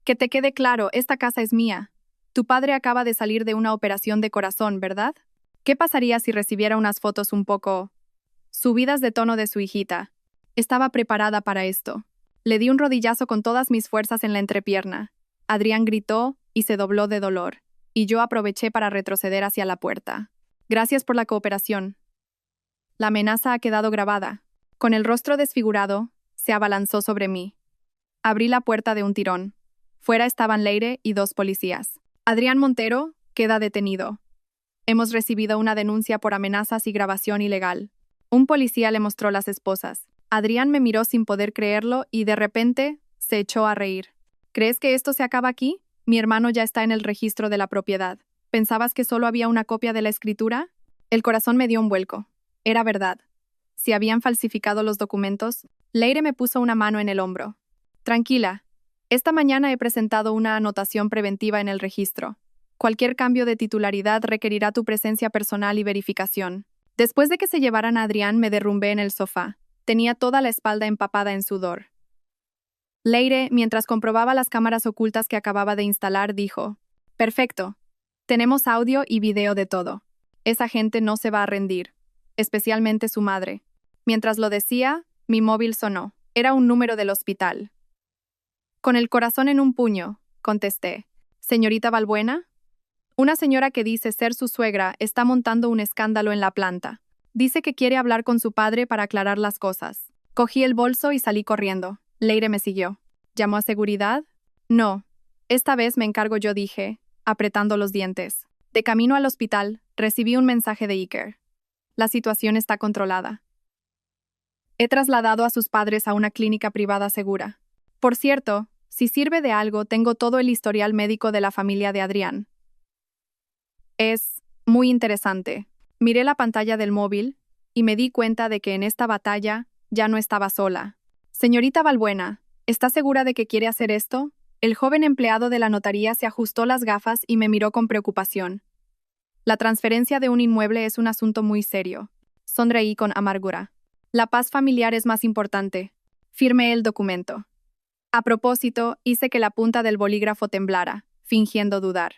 Que te quede claro, esta casa es mía. Tu padre acaba de salir de una operación de corazón, ¿verdad? ¿Qué pasaría si recibiera unas fotos un poco subidas de tono de su hijita? Estaba preparada para esto. Le di un rodillazo con todas mis fuerzas en la entrepierna. Adrián gritó y se dobló de dolor, y yo aproveché para retroceder hacia la puerta. Gracias por la cooperación. La amenaza ha quedado grabada. Con el rostro desfigurado, se abalanzó sobre mí. Abrí la puerta de un tirón. Fuera estaban Leire y 2 policías. Adrián Montero queda detenido. Hemos recibido una denuncia por amenazas y grabación ilegal. Un policía le mostró las esposas. Adrián me miró sin poder creerlo y de repente se echó a reír. ¿Crees que esto se acaba aquí? Mi hermano ya está en el registro de la propiedad. ¿Pensabas que solo había una copia de la escritura? El corazón me dio un vuelco. Era verdad. Si habían falsificado los documentos, Leire me puso una mano en el hombro. Tranquila. Esta mañana he presentado una anotación preventiva en el registro. Cualquier cambio de titularidad requerirá tu presencia personal y verificación. Después de que se llevaran a Adrián, me derrumbé en el sofá. Tenía toda la espalda empapada en sudor. Leire, mientras comprobaba las cámaras ocultas que acababa de instalar, dijo: Perfecto. Tenemos audio y video de todo. Esa gente no se va a rendir, especialmente su madre. Mientras lo decía, mi móvil sonó. Era un número del hospital. Con el corazón en un puño, contesté. ¿Señorita Balbuena? Una señora que dice ser su suegra está montando un escándalo en la planta. Dice que quiere hablar con su padre para aclarar las cosas. Cogí el bolso y salí corriendo. Leire me siguió. ¿Llamó a seguridad? No. Esta vez me encargo yo, dije, apretando los dientes. De camino al hospital, recibí un mensaje de Iker. La situación está controlada. He trasladado a sus padres a una clínica privada segura. Por cierto, si sirve de algo, tengo todo el historial médico de la familia de Adrián. Es muy interesante. Miré la pantalla del móvil y me di cuenta de que en esta batalla ya no estaba sola. Señorita Balbuena, ¿está segura de que quiere hacer esto? El joven empleado de la notaría se ajustó las gafas y me miró con preocupación. La transferencia de un inmueble es un asunto muy serio. Sonreí con amargura. La paz familiar es más importante. Firmé el documento. A propósito, hice que la punta del bolígrafo temblara, fingiendo dudar.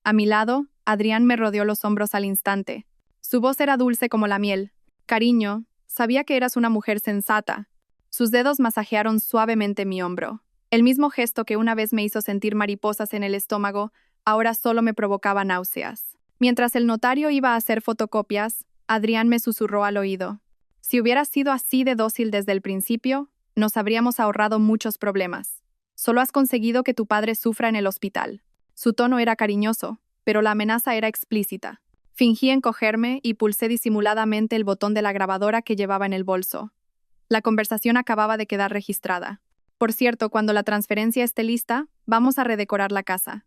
A mi lado, Adrián me rodeó los hombros al instante. Su voz era dulce como la miel. Cariño, sabía que eras una mujer sensata. Sus dedos masajearon suavemente mi hombro. El mismo gesto que una vez me hizo sentir mariposas en el estómago, ahora solo me provocaba náuseas. Mientras el notario iba a hacer fotocopias, Adrián me susurró al oído. Si hubieras sido así de dócil desde el principio, nos habríamos ahorrado muchos problemas. Solo has conseguido que tu padre sufra en el hospital. Su tono era cariñoso, pero la amenaza era explícita. Fingí encogerme y pulsé disimuladamente el botón de la grabadora que llevaba en el bolso. La conversación acababa de quedar registrada. Por cierto, cuando la transferencia esté lista, vamos a redecorar la casa.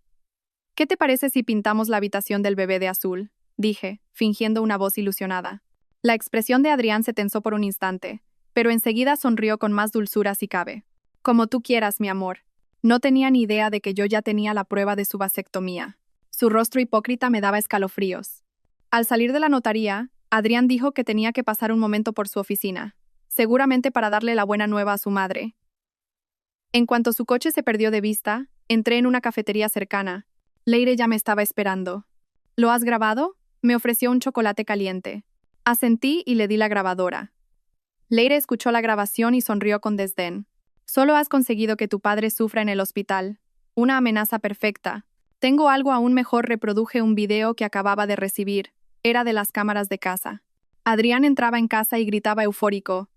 ¿Qué te parece si pintamos la habitación del bebé de azul? Dije, fingiendo una voz ilusionada. La expresión de Adrián se tensó por un instante, pero enseguida sonrió con más dulzura si cabe. Como tú quieras, mi amor. No tenía ni idea de que yo ya tenía la prueba de su vasectomía. Su rostro hipócrita me daba escalofríos. Al salir de la notaría, Adrián dijo que tenía que pasar un momento por su oficina, seguramente para darle la buena nueva a su madre. En cuanto su coche se perdió de vista, entré en una cafetería cercana. Leire ya me estaba esperando. ¿Lo has grabado? Me ofreció un chocolate caliente. Asentí y le di la grabadora. Leire escuchó la grabación y sonrió con desdén. Solo has conseguido que tu padre sufra en el hospital. Una amenaza perfecta. Tengo algo aún mejor. Reproduje un video que acababa de recibir. Era de las cámaras de casa. Adrián entraba en casa y gritaba eufórico.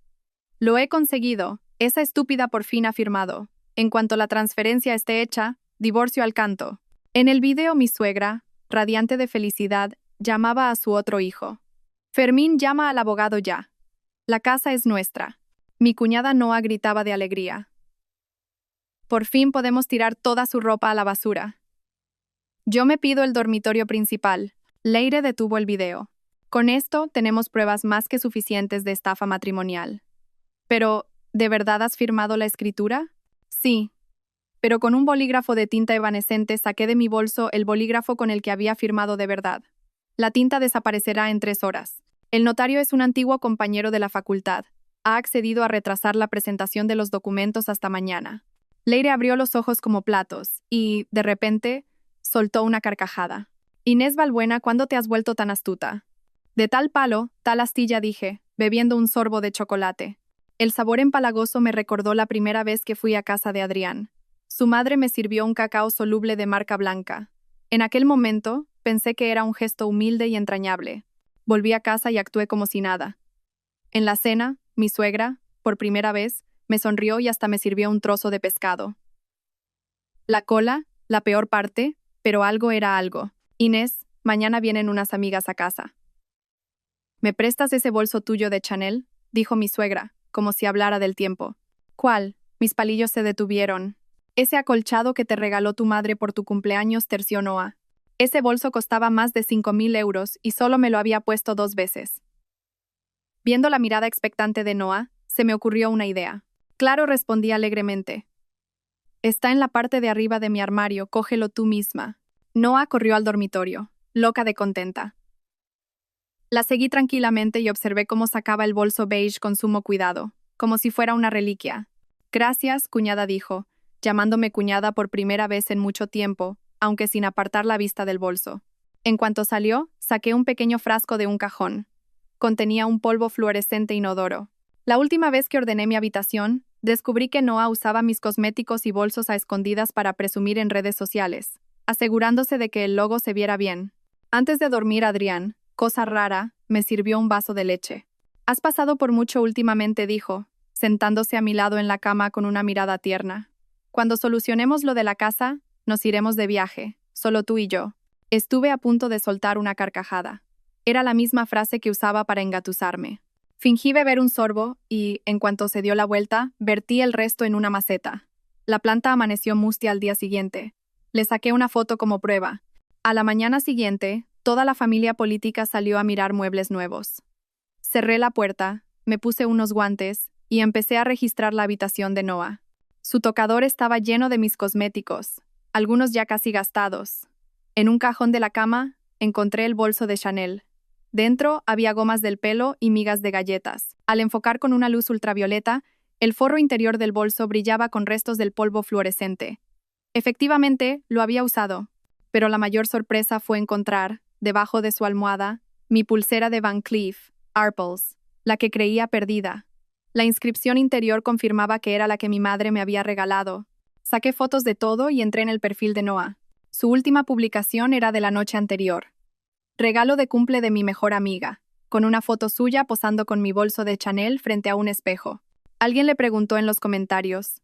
Lo he conseguido. Esa estúpida por fin ha firmado. En cuanto la transferencia esté hecha, divorcio al canto. En el video mi suegra, radiante de felicidad, llamaba a su otro hijo. Fermín, llama al abogado ya. La casa es nuestra. Mi cuñada Noa gritaba de alegría. Por fin podemos tirar toda su ropa a la basura. Yo me pido el dormitorio principal. Leire detuvo el video. Con esto tenemos pruebas más que suficientes de estafa matrimonial. Pero, ¿de verdad has firmado la escritura? Sí. Pero con un bolígrafo de tinta evanescente saqué de mi bolso el bolígrafo con el que había firmado de verdad. La tinta desaparecerá en 3 horas. El notario es un antiguo compañero de la facultad. Ha accedido a retrasar la presentación de los documentos hasta mañana. Leire abrió los ojos como platos y, de repente, soltó una carcajada. Inés Balbuena, ¿cuándo te has vuelto tan astuta? De tal palo, tal astilla, dije, bebiendo un sorbo de chocolate. El sabor empalagoso me recordó la primera vez que fui a casa de Adrián. Su madre me sirvió un cacao soluble de marca blanca. En aquel momento, pensé que era un gesto humilde y entrañable. Volví a casa y actué como si nada. En la cena, mi suegra, por primera vez, me sonrió y hasta me sirvió un trozo de pescado. La cola, la peor parte, pero algo era algo. Inés, mañana vienen unas amigas a casa. ¿Me prestas ese bolso tuyo de Chanel?, dijo mi suegra, como si hablara del tiempo. ¿Cuál? Mis palillos se detuvieron. Ese acolchado que te regaló tu madre por tu cumpleaños, terció Noah. Ese bolso costaba más de 5.000 euros y solo me lo había puesto 2 veces. Viendo la mirada expectante de Noah, se me ocurrió una idea. Claro, respondí alegremente. Está en la parte de arriba de mi armario, cógelo tú misma. Noah corrió al dormitorio, loca de contenta. La seguí tranquilamente y observé cómo sacaba el bolso beige con sumo cuidado, como si fuera una reliquia. Gracias, cuñada, dijo, llamándome cuñada por primera vez en mucho tiempo, aunque sin apartar la vista del bolso. En cuanto salió, saqué un pequeño frasco de un cajón. Contenía un polvo fluorescente inodoro. La última vez que ordené mi habitación, descubrí que Noah usaba mis cosméticos y bolsos a escondidas para presumir en redes sociales, asegurándose de que el logo se viera bien. Antes de dormir, Adrián, cosa rara, me sirvió un vaso de leche. Has pasado por mucho últimamente, dijo, sentándose a mi lado en la cama con una mirada tierna. Cuando solucionemos lo de la casa, nos iremos de viaje, solo tú y yo. Estuve a punto de soltar una carcajada. Era la misma frase que usaba para engatusarme. Fingí beber un sorbo y, en cuanto se dio la vuelta, vertí el resto en una maceta. La planta amaneció mustia al día siguiente. Le saqué una foto como prueba. A la mañana siguiente, toda la familia política salió a mirar muebles nuevos. Cerré la puerta, me puse unos guantes y empecé a registrar la habitación de Noah. Su tocador estaba lleno de mis cosméticos, algunos ya casi gastados. En un cajón de la cama, encontré el bolso de Chanel. Dentro había gomas del pelo y migas de galletas. Al enfocar con una luz ultravioleta, el forro interior del bolso brillaba con restos del polvo fluorescente. Efectivamente, lo había usado, pero la mayor sorpresa fue encontrar, debajo de su almohada, mi pulsera de Van Cleef, Arpels, la que creía perdida. La inscripción interior confirmaba que era la que mi madre me había regalado. Saqué fotos de todo y entré en el perfil de Noah. Su última publicación era de la noche anterior. Regalo de cumple de mi mejor amiga, con una foto suya posando con mi bolso de Chanel frente a un espejo. Alguien le preguntó en los comentarios,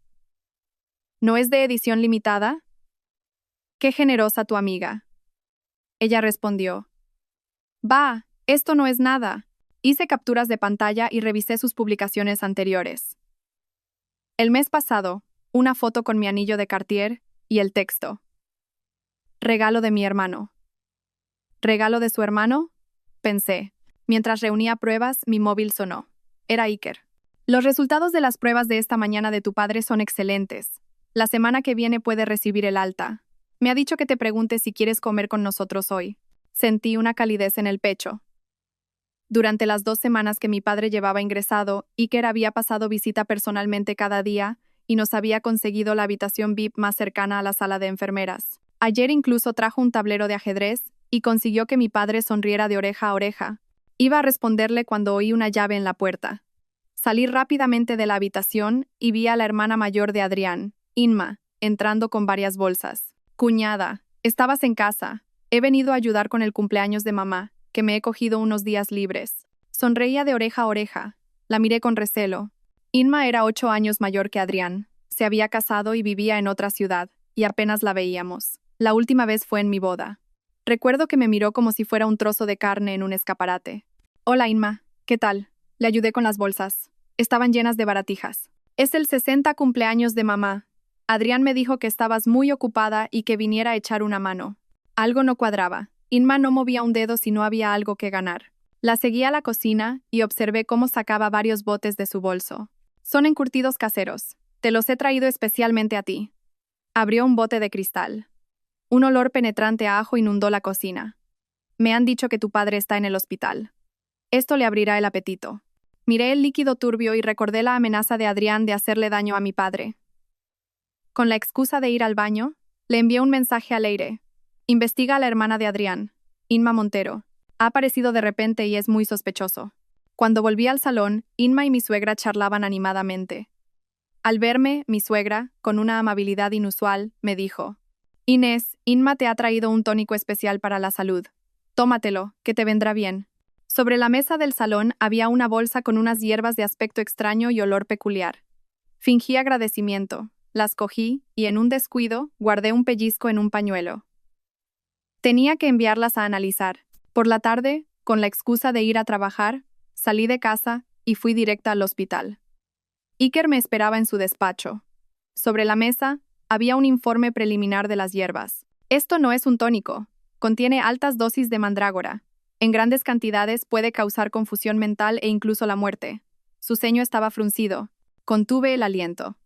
¿no es de edición limitada? ¡Qué generosa tu amiga! Ella respondió, «Bah, esto no es nada». Hice capturas de pantalla y revisé sus publicaciones anteriores. El mes pasado, una foto con mi anillo de Cartier y el texto. Regalo de mi hermano. ¿Regalo de su hermano? Pensé. Mientras reunía pruebas, mi móvil sonó. Era Iker. Los resultados de las pruebas de esta mañana de tu padre son excelentes. La semana que viene puede recibir el alta. Me ha dicho que te pregunte si quieres comer con nosotros hoy. Sentí una calidez en el pecho. Durante las 2 semanas que mi padre llevaba ingresado, Iker había pasado visita personalmente cada día y nos había conseguido la habitación VIP más cercana a la sala de enfermeras. Ayer incluso trajo un tablero de ajedrez y consiguió que mi padre sonriera de oreja a oreja. Iba a responderle cuando oí una llave en la puerta. Salí rápidamente de la habitación y vi a la hermana mayor de Adrián, Inma, entrando con varias bolsas. «Cuñada, ¿estabas en casa? He venido a ayudar con el cumpleaños de mamá, que me he cogido unos días libres». Sonreía de oreja a oreja. La miré con recelo. Inma era 8 años mayor que Adrián. Se había casado y vivía en otra ciudad, y apenas la veíamos. La última vez fue en mi boda. Recuerdo que me miró como si fuera un trozo de carne en un escaparate. «Hola, Inma. ¿Qué tal?» Le ayudé con las bolsas. Estaban llenas de baratijas. «Es el 60 cumpleaños de mamá. Adrián me dijo que estabas muy ocupada y que viniera a echar una mano». Algo no cuadraba. Inma no movía un dedo si no había algo que ganar. La seguí a la cocina y observé cómo sacaba varios botes de su bolso. Son encurtidos caseros. Te los he traído especialmente a ti. Abrió un bote de cristal. Un olor penetrante a ajo inundó la cocina. Me han dicho que tu padre está en el hospital. Esto le abrirá el apetito. Miré el líquido turbio y recordé la amenaza de Adrián de hacerle daño a mi padre. Con la excusa de ir al baño, le envié un mensaje a Leire. Investiga a la hermana de Adrián, Inma Montero. Ha aparecido de repente y es muy sospechoso. Cuando volví al salón, Inma y mi suegra charlaban animadamente. Al verme, mi suegra, con una amabilidad inusual, me dijo: Inés, Inma te ha traído un tónico especial para la salud. Tómatelo, que te vendrá bien. Sobre la mesa del salón había una bolsa con unas hierbas de aspecto extraño y olor peculiar. Fingí agradecimiento, las cogí y en un descuido guardé un pellizco en un pañuelo. Tenía que enviarlas a analizar. Por la tarde, con la excusa de ir a trabajar, salí de casa y fui directa al hospital. Iker me esperaba en su despacho. Sobre la mesa había un informe preliminar de las hierbas. Esto no es un tónico. Contiene altas dosis de mandrágora. En grandes cantidades puede causar confusión mental e incluso la muerte. Su ceño estaba fruncido. Contuve el aliento.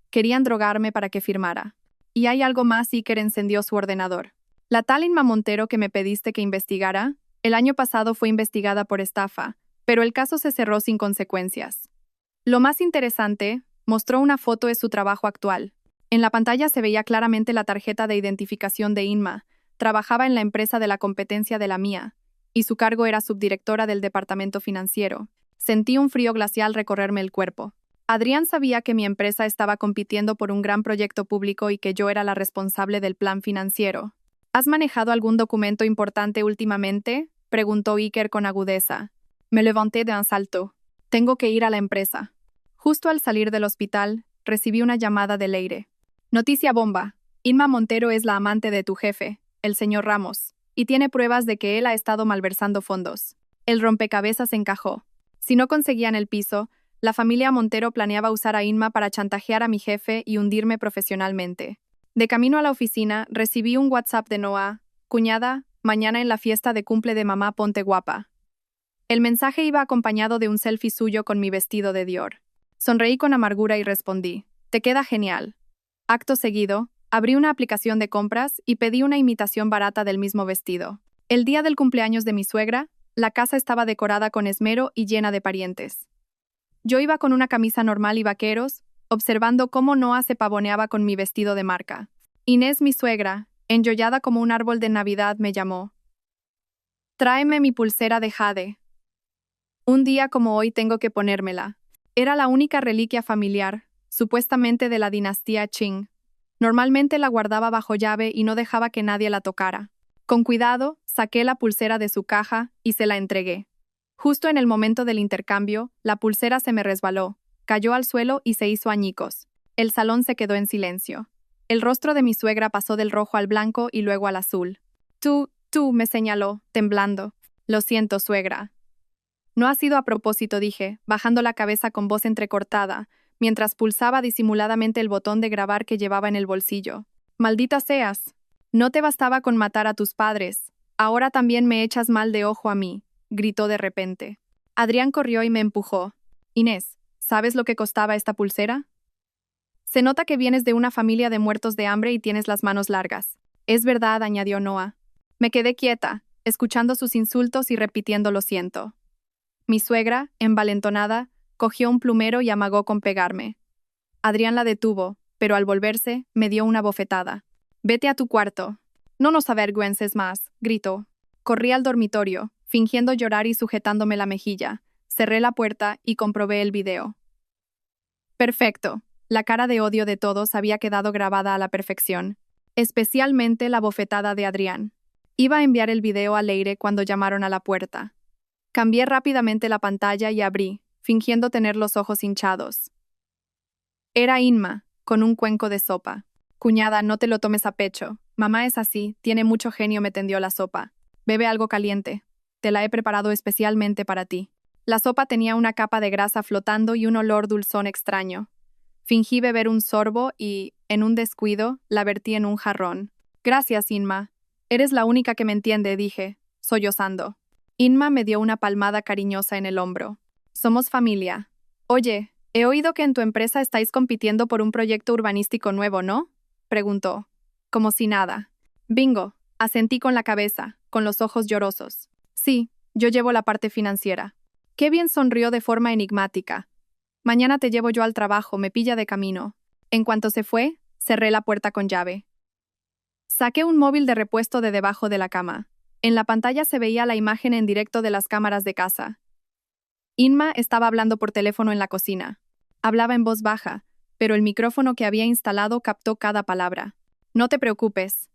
Querían drogarme para que firmara. Y hay algo más. Iker encendió su ordenador. La tal Inma Montero que me pediste que investigara, el año pasado fue investigada por estafa, pero el caso se cerró sin consecuencias. Lo más interesante, mostró una foto de su trabajo actual. En la pantalla se veía claramente la tarjeta de identificación de Inma. Trabajaba en la empresa de la competencia de la mía, y su cargo era subdirectora del departamento financiero. Sentí un frío glacial recorrerme el cuerpo. Adrián sabía que mi empresa estaba compitiendo por un gran proyecto público y que yo era la responsable del plan financiero. ¿Has manejado algún documento importante últimamente?, preguntó Iker con agudeza. Me levanté de un salto. Tengo que ir a la empresa. Justo al salir del hospital, recibí una llamada de Leire. Noticia bomba. Inma Montero es la amante de tu jefe, el señor Ramos, y tiene pruebas de que él ha estado malversando fondos. El rompecabezas encajó. Si no conseguían el piso, la familia Montero planeaba usar a Inma para chantajear a mi jefe y hundirme profesionalmente. De camino a la oficina, recibí un WhatsApp de Noah: cuñada, mañana en la fiesta de cumple de mamá ponte guapa. El mensaje iba acompañado de un selfie suyo con mi vestido de Dior. Sonreí con amargura y respondí: te queda genial. Acto seguido, abrí una aplicación de compras y pedí una imitación barata del mismo vestido. El día del cumpleaños de mi suegra, la casa estaba decorada con esmero y llena de parientes. Yo iba con una camisa normal y vaqueros, observando cómo Noah se pavoneaba con mi vestido de marca. Inés, mi suegra, enjollada como un árbol de Navidad, me llamó. Tráeme mi pulsera de jade. Un día como hoy tengo que ponérmela. Era la única reliquia familiar, supuestamente de la dinastía Qing. Normalmente la guardaba bajo llave y no dejaba que nadie la tocara. Con cuidado, saqué la pulsera de su caja y se la entregué. Justo en el momento del intercambio, la pulsera se me resbaló, cayó al suelo y se hizo añicos. El salón se quedó en silencio. El rostro de mi suegra pasó del rojo al blanco y luego al azul. Tú, me señaló, temblando. Lo siento, suegra. No ha sido a propósito, dije, bajando la cabeza con voz entrecortada, mientras pulsaba disimuladamente el botón de grabar que llevaba en el bolsillo. Maldita seas. No te bastaba con matar a tus padres. Ahora también me echas mal de ojo a mí, gritó de repente. Adrián corrió y me empujó. Inés, ¿sabes lo que costaba esta pulsera? Se nota que vienes de una familia de muertos de hambre y tienes las manos largas. Es verdad, añadió Noah. Me quedé quieta, escuchando sus insultos y repitiendo lo siento. Mi suegra, envalentonada, cogió un plumero y amagó con pegarme. Adrián la detuvo, pero al volverse, me dio una bofetada. Vete a tu cuarto. No nos avergüences más, gritó. Corrí al dormitorio, fingiendo llorar y sujetándome la mejilla. Cerré la puerta y comprobé el video. Perfecto. La cara de odio de todos había quedado grabada a la perfección, especialmente la bofetada de Adrián. Iba a enviar el video a Leire cuando llamaron a la puerta. Cambié rápidamente la pantalla y abrí, fingiendo tener los ojos hinchados. Era Inma, con un cuenco de sopa. Cuñada, no te lo tomes a pecho. Mamá es así, tiene mucho genio, me tendió la sopa. Bebe algo caliente. Te la he preparado especialmente para ti. La sopa tenía una capa de grasa flotando y un olor dulzón extraño. Fingí beber un sorbo y, en un descuido, la vertí en un jarrón. Gracias, Inma. Eres la única que me entiende, dije, sollozando. Inma me dio una palmada cariñosa en el hombro. Somos familia. Oye, he oído que en tu empresa estáis compitiendo por un proyecto urbanístico nuevo, ¿no? Preguntó. Como si nada. Bingo, asentí con la cabeza, con los ojos llorosos. Sí, yo llevo la parte financiera. Qué bien sonrió de forma enigmática. Mañana te llevo yo al trabajo, me pilla de camino. En cuanto se fue, cerré la puerta con llave. Saqué un móvil de repuesto de debajo de la cama. En la pantalla se veía la imagen en directo de las cámaras de casa. Inma estaba hablando por teléfono en la cocina. Hablaba en voz baja, pero el micrófono que había instalado captó cada palabra. No te preocupes.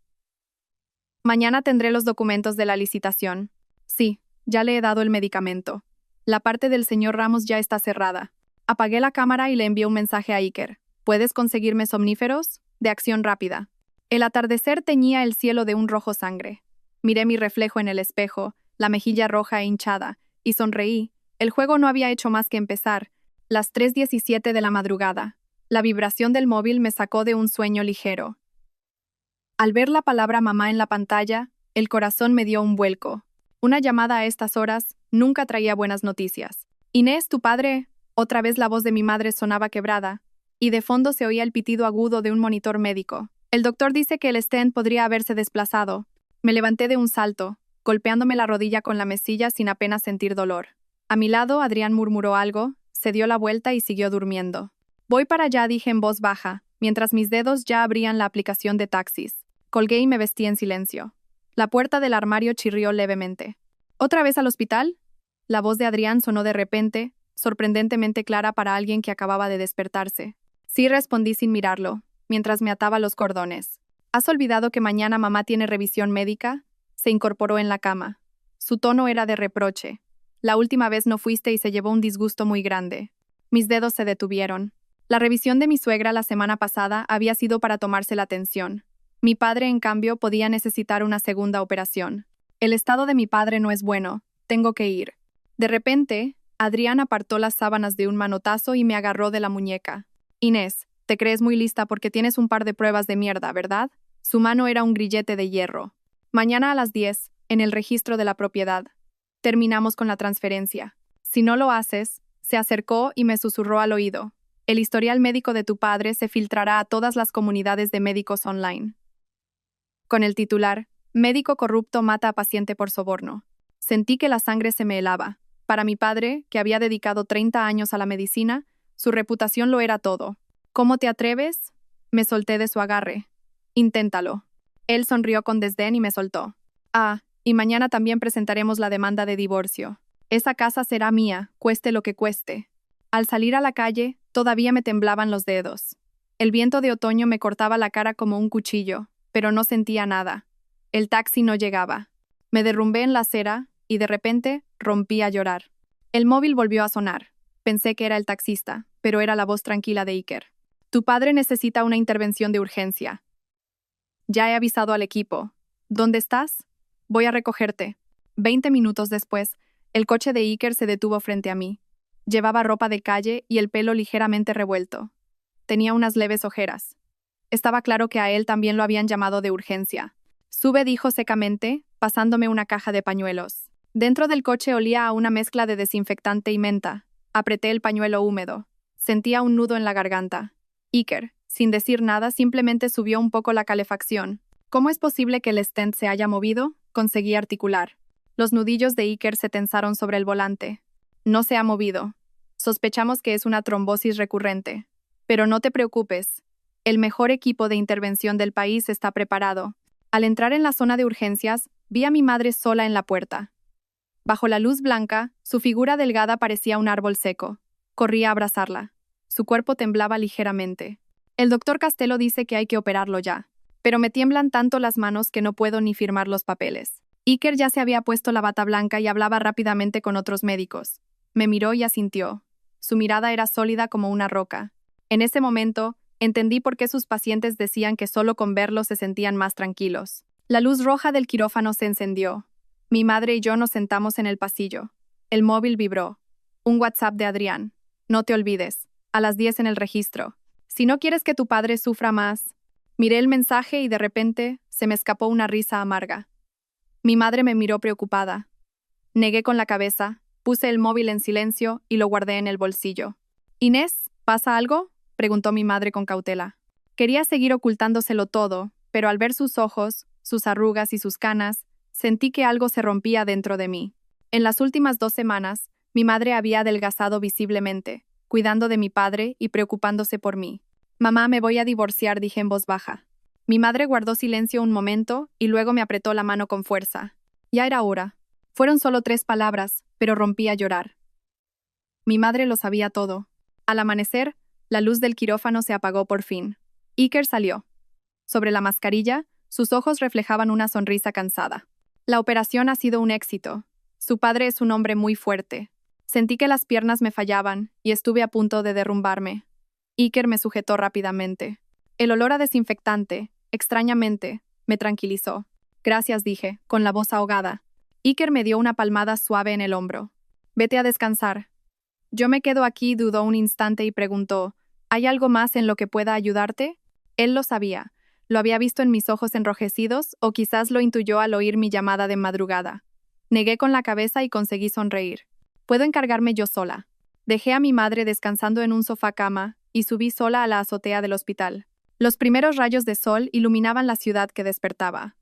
Mañana tendré los documentos de la licitación. Sí, ya le he dado el medicamento. La parte del señor Ramos ya está cerrada. Apagué la cámara y le envié un mensaje a Iker. ¿Puedes conseguirme somníferos? De acción rápida. El atardecer teñía el cielo de un rojo sangre. Miré mi reflejo en el espejo, la mejilla roja e hinchada, y sonreí. El juego no había hecho más que empezar. Las 3:17 de la madrugada. La vibración del móvil me sacó de un sueño ligero. Al ver la palabra mamá en la pantalla, el corazón me dio un vuelco. Una llamada a estas horas nunca traía buenas noticias. Inés, tu padre. Otra vez la voz de mi madre sonaba quebrada, y de fondo se oía el pitido agudo de un monitor médico. El doctor dice que el stent podría haberse desplazado. Me levanté de un salto, golpeándome la rodilla con la mesilla sin apenas sentir dolor. A mi lado, Adrián murmuró algo, se dio la vuelta y siguió durmiendo. Voy para allá, dije en voz baja, mientras mis dedos ya abrían la aplicación de taxis. Colgué y me vestí en silencio. La puerta del armario chirrió levemente. ¿Otra vez al hospital? La voz de Adrián sonó de repente, sorprendentemente clara para alguien que acababa de despertarse. Sí, respondí sin mirarlo, mientras me ataba los cordones. ¿Has olvidado que mañana mamá tiene revisión médica? Se incorporó en la cama. Su tono era de reproche. La última vez no fuiste y se llevó un disgusto muy grande. Mis dedos se detuvieron. La revisión de mi suegra la semana pasada había sido para tomarse la tensión. Mi padre, en cambio, podía necesitar una segunda operación. El estado de mi padre no es bueno. Tengo que ir. De repente, Adrián apartó las sábanas de un manotazo y me agarró de la muñeca. Inés, te crees muy lista porque tienes un par de pruebas de mierda, ¿verdad? Su mano era un grillete de hierro. Mañana a las 10, en el registro de la propiedad. Terminamos con la transferencia. Si no lo haces, se acercó y me susurró al oído. El historial médico de tu padre se filtrará a todas las comunidades de médicos online. Con el titular, Médico corrupto mata a paciente por soborno. Sentí que la sangre se me helaba. Para mi padre, que había dedicado 30 años a la medicina, su reputación lo era todo. ¿Cómo te atreves? Me solté de su agarre. Inténtalo. Él sonrió con desdén y me soltó. Ah, y mañana también presentaremos la demanda de divorcio. Esa casa será mía, cueste lo que cueste. Al salir a la calle, todavía me temblaban los dedos. El viento de otoño me cortaba la cara como un cuchillo, pero no sentía nada. El taxi no llegaba. Me derrumbé en la acera y de repente rompí a llorar. El móvil volvió a sonar. Pensé que era el taxista, pero era la voz tranquila de Iker. Tu padre necesita una intervención de urgencia. Ya he avisado al equipo. ¿Dónde estás? Voy a recogerte. 20 minutos después, el coche de Iker se detuvo frente a mí. Llevaba ropa de calle y el pelo ligeramente revuelto. Tenía unas leves ojeras. Estaba claro que a él también lo habían llamado de urgencia. Sube, dijo secamente, pasándome una caja de pañuelos. Dentro del coche olía a una mezcla de desinfectante y menta. Apreté el pañuelo húmedo. Sentía un nudo en la garganta. Iker, sin decir nada, simplemente subió un poco la calefacción. ¿Cómo es posible que el stent se haya movido? Conseguí articular. Los nudillos de Iker se tensaron sobre el volante. No se ha movido. Sospechamos que es una trombosis recurrente. Pero no te preocupes. El mejor equipo de intervención del país está preparado. Al entrar en la zona de urgencias, vi a mi madre sola en la puerta. Bajo la luz blanca, su figura delgada parecía un árbol seco. Corrí a abrazarla. Su cuerpo temblaba ligeramente. El doctor Castelo dice que hay que operarlo ya, pero me tiemblan tanto las manos que no puedo ni firmar los papeles. Iker ya se había puesto la bata blanca y hablaba rápidamente con otros médicos. Me miró y asintió. Su mirada era sólida como una roca. En ese momento, entendí por qué sus pacientes decían que solo con verlo se sentían más tranquilos. La luz roja del quirófano se encendió. Mi madre y yo nos sentamos en el pasillo. El móvil vibró. Un WhatsApp de Adrián. No te olvides. A las 10 en el registro. Si no quieres que tu padre sufra más. Miré el mensaje y de repente se me escapó una risa amarga. Mi madre me miró preocupada. Negué con la cabeza, puse el móvil en silencio y lo guardé en el bolsillo. «Inés, ¿pasa algo?», preguntó mi madre con cautela. Quería seguir ocultándoselo todo, pero al ver sus ojos, sus arrugas y sus canas, sentí que algo se rompía dentro de mí. En las últimas 2 semanas, mi madre había adelgazado visiblemente, cuidando de mi padre y preocupándose por mí. «Mamá, me voy a divorciar», dije en voz baja. Mi madre guardó silencio un momento y luego me apretó la mano con fuerza. Ya era hora. Fueron solo 3 palabras, pero rompí a llorar. Mi madre lo sabía todo. Al amanecer, la luz del quirófano se apagó por fin. Iker salió. Sobre la mascarilla, sus ojos reflejaban una sonrisa cansada. «La operación ha sido un éxito. Su padre es un hombre muy fuerte». Sentí que las piernas me fallaban y estuve a punto de derrumbarme. Iker me sujetó rápidamente. El olor a desinfectante, extrañamente, me tranquilizó. «Gracias», dije, con la voz ahogada. Iker me dio una palmada suave en el hombro. «Vete a descansar». Yo me quedo aquí, dudó un instante y preguntó, «¿Hay algo más en lo que pueda ayudarte?». Él lo sabía. Lo había visto en mis ojos enrojecidos o quizás lo intuyó al oír mi llamada de madrugada. Negué con la cabeza y conseguí sonreír. «Puedo encargarme yo sola». Dejé a mi madre descansando en un sofá cama y subí sola a la azotea del hospital. Los primeros rayos de sol iluminaban la ciudad que despertaba.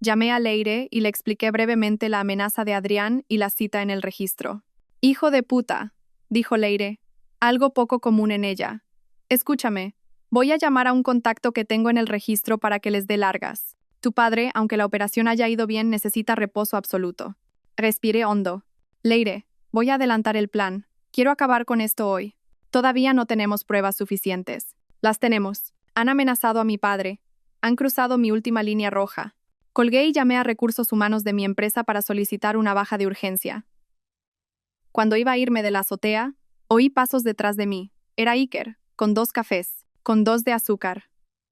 Llamé a Leire y le expliqué brevemente la amenaza de Adrián y la cita en el registro. «Hijo de puta», dijo Leire, algo poco común en ella. «Escúchame, voy a llamar a un contacto que tengo en el registro para que les dé largas. Tu padre, aunque la operación haya ido bien, necesita reposo absoluto». Respiré hondo. «Leire, voy a adelantar el plan. Quiero acabar con esto hoy. Todavía no tenemos pruebas suficientes». «Las tenemos. Han amenazado a mi padre. Han cruzado mi última línea roja». Colgué y llamé a recursos humanos de mi empresa para solicitar una baja de urgencia. Cuando iba a irme de la azotea, oí pasos detrás de mí. Era Iker, con 2 cafés, con 2 de azúcar.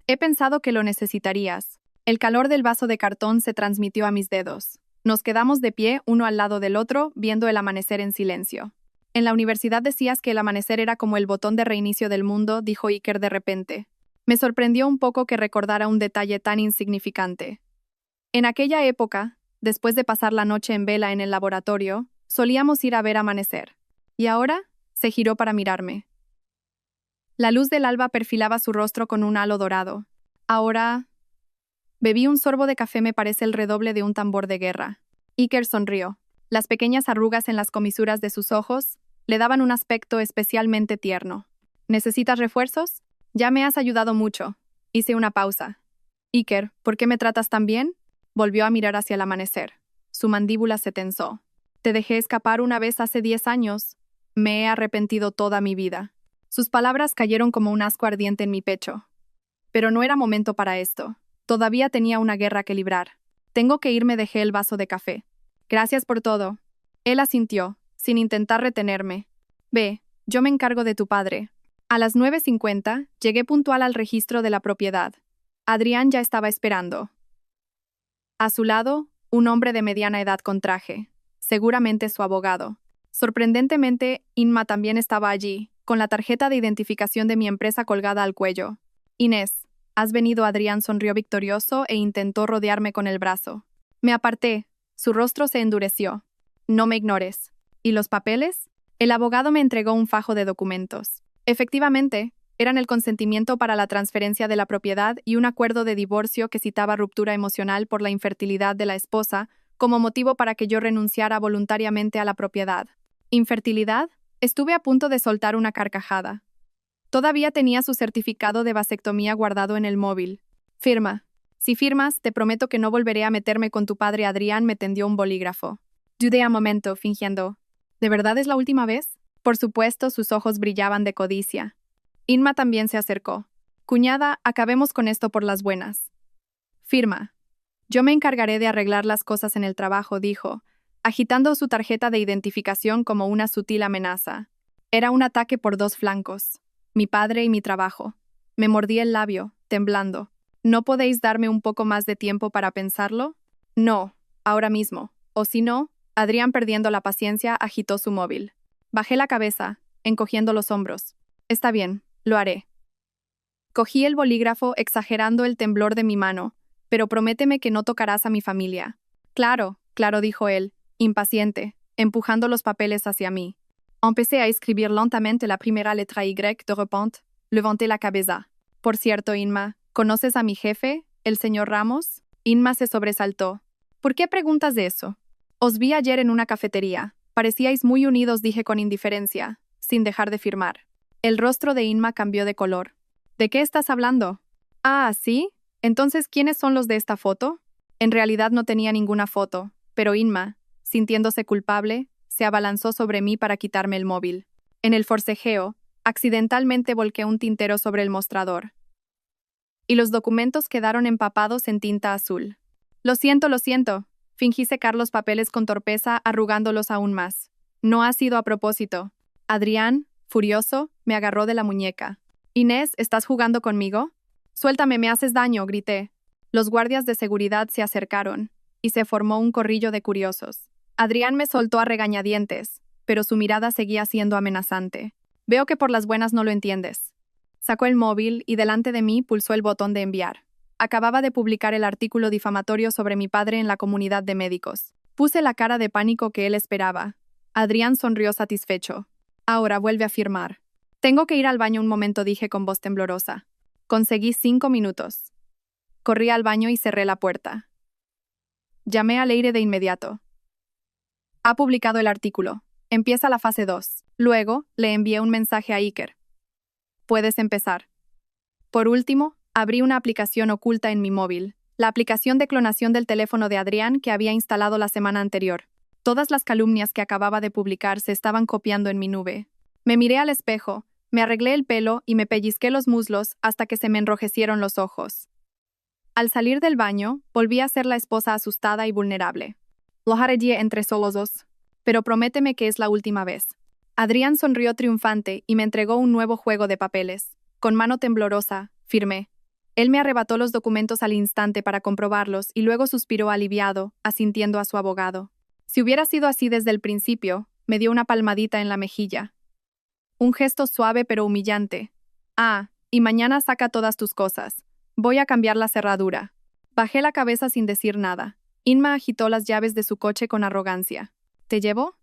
«He pensado que lo necesitarías». El calor del vaso de cartón se transmitió a mis dedos. Nos quedamos de pie, uno al lado del otro, viendo el amanecer en silencio. «En la universidad decías que el amanecer era como el botón de reinicio del mundo», dijo Iker de repente. Me sorprendió un poco que recordara un detalle tan insignificante. En aquella época, después de pasar la noche en vela en el laboratorio, solíamos ir a ver amanecer. Y ahora, se giró para mirarme. La luz del alba perfilaba su rostro con un halo dorado. Ahora... Bebí un sorbo de café, me parece el redoble de un tambor de guerra. Iker sonrió. Las pequeñas arrugas en las comisuras de sus ojos le daban un aspecto especialmente tierno. «¿Necesitas refuerzos? Ya me has ayudado mucho». Hice una pausa. «Iker, ¿por qué me tratas tan bien?». Volvió a mirar hacia el amanecer. Su mandíbula se tensó. «Te dejé escapar una vez hace 10 años. Me he arrepentido toda mi vida». Sus palabras cayeron como un asco ardiente en mi pecho. Pero no era momento para esto. Todavía tenía una guerra que librar. «Tengo que irme», dejé el vaso de café. «Gracias por todo». Él asintió, sin intentar retenerme. «Ve, yo me encargo de tu padre». A las 9:50, llegué puntual al registro de la propiedad. Adrián ya estaba esperando. A su lado, un hombre de mediana edad con traje, seguramente su abogado. Sorprendentemente, Inma también estaba allí, con la tarjeta de identificación de mi empresa colgada al cuello. «Inés, ¿has venido?». Adrián sonrió victorioso e intentó rodearme con el brazo. Me aparté. Su rostro se endureció. «No me ignores». «¿Y los papeles?». El abogado me entregó un fajo de documentos. Efectivamente, eran el consentimiento para la transferencia de la propiedad y un acuerdo de divorcio que citaba ruptura emocional por la infertilidad de la esposa como motivo para que yo renunciara voluntariamente a la propiedad. ¿Infertilidad? Estuve a punto de soltar una carcajada. Todavía tenía su certificado de vasectomía guardado en el móvil. «Firma. Si firmas, te prometo que no volveré a meterme con tu padre». Adrián me tendió un bolígrafo. Dudé un momento, fingiendo. ¿De verdad es la última vez? Por supuesto, sus ojos brillaban de codicia. Inma también se acercó. «Cuñada, acabemos con esto por las buenas». «Firma». «Yo me encargaré de arreglar las cosas en el trabajo», dijo, agitando su tarjeta de identificación como una sutil amenaza. Era un ataque por 2 flancos. Mi padre y mi trabajo. Me mordí el labio, temblando. «¿No podéis darme un poco más de tiempo para pensarlo?». «No, ahora mismo. O si no». Adrián, perdiendo la paciencia, agitó su móvil. Bajé la cabeza, encogiendo los hombros. «Está bien, lo haré». Cogí el bolígrafo exagerando el temblor de mi mano. Pero prométeme que no tocarás a mi familia. Claro, claro, dijo él, impaciente, empujando los papeles hacia mí. Empecé a escribir lentamente la primera letra Y. De repente, levanté la cabeza. Por cierto, Inma, ¿conoces a mi jefe, el señor Ramos? Inma se sobresaltó. ¿Por qué preguntas de eso? Os vi ayer en una cafetería. Parecíais muy unidos, dije con indiferencia, sin dejar de firmar. El rostro de Inma cambió de color. ¿De qué estás hablando? Ah, ¿sí? Entonces, ¿quiénes son los de esta foto? En realidad no tenía ninguna foto, pero Inma, sintiéndose culpable, se abalanzó sobre mí para quitarme el móvil. En el forcejeo, accidentalmente volqué un tintero sobre el mostrador. Y los documentos quedaron empapados en tinta azul. Lo siento, fingí secar los papeles con torpeza, arrugándolos aún más. No ha sido a propósito. Adrián, furioso, me agarró de la muñeca. Inés, ¿estás jugando conmigo? Suéltame, me haces daño, grité. Los guardias de seguridad se acercaron, y se formó un corrillo de curiosos. Adrián me soltó a regañadientes, pero su mirada seguía siendo amenazante. Veo que por las buenas no lo entiendes. Sacó el móvil y delante de mí pulsó el botón de enviar. Acababa de publicar el artículo difamatorio sobre mi padre en la comunidad de médicos. Puse la cara de pánico que él esperaba. Adrián sonrió satisfecho. Ahora vuelve a firmar. Tengo que ir al baño un momento, dije con voz temblorosa. Conseguí 5 minutos. Corrí al baño y cerré la puerta. Llamé a Leire de inmediato. Ha publicado el artículo. Empieza la fase 2. Luego, le envié un mensaje a Iker. Puedes empezar. Por último, abrí una aplicación oculta en mi móvil, la aplicación de clonación del teléfono de Adrián que había instalado la semana anterior. Todas las calumnias que acababa de publicar se estaban copiando en mi nube. Me miré al espejo, me arreglé el pelo y me pellizqué los muslos hasta que se me enrojecieron los ojos. Al salir del baño, volví a ser la esposa asustada y vulnerable. Lo haré entre solos dos. Pero prométeme que es la última vez. Adrián sonrió triunfante y me entregó un nuevo juego de papeles. Con mano temblorosa, firmé. Él me arrebató los documentos al instante para comprobarlos y luego suspiró aliviado, asintiendo a su abogado. Si hubiera sido así desde el principio, me dio una palmadita en la mejilla. Un gesto suave pero humillante. Ah, y mañana saca todas tus cosas. Voy a cambiar la cerradura. Bajé la cabeza sin decir nada. Inma agitó las llaves de su coche con arrogancia. ¿Te llevo?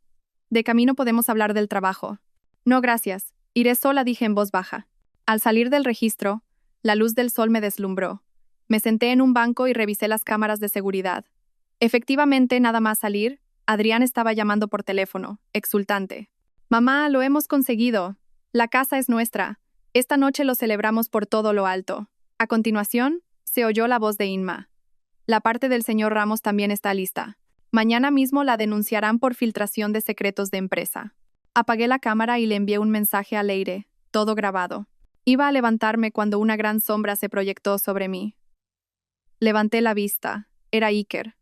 De camino podemos hablar del trabajo. No, gracias. Iré sola, dije en voz baja. Al salir del registro, la luz del sol me deslumbró. Me senté en un banco y revisé las cámaras de seguridad. Efectivamente, nada más salir, Adrián estaba llamando por teléfono, exultante. Mamá, lo hemos conseguido. La casa es nuestra. Esta noche lo celebramos por todo lo alto. A continuación, se oyó la voz de Inma. La parte del señor Ramos también está lista. Mañana mismo la denunciarán por filtración de secretos de empresa. Apagué la cámara y le envié un mensaje a Leire, todo grabado. Iba a levantarme cuando una gran sombra se proyectó sobre mí. Levanté la vista. Era Iker.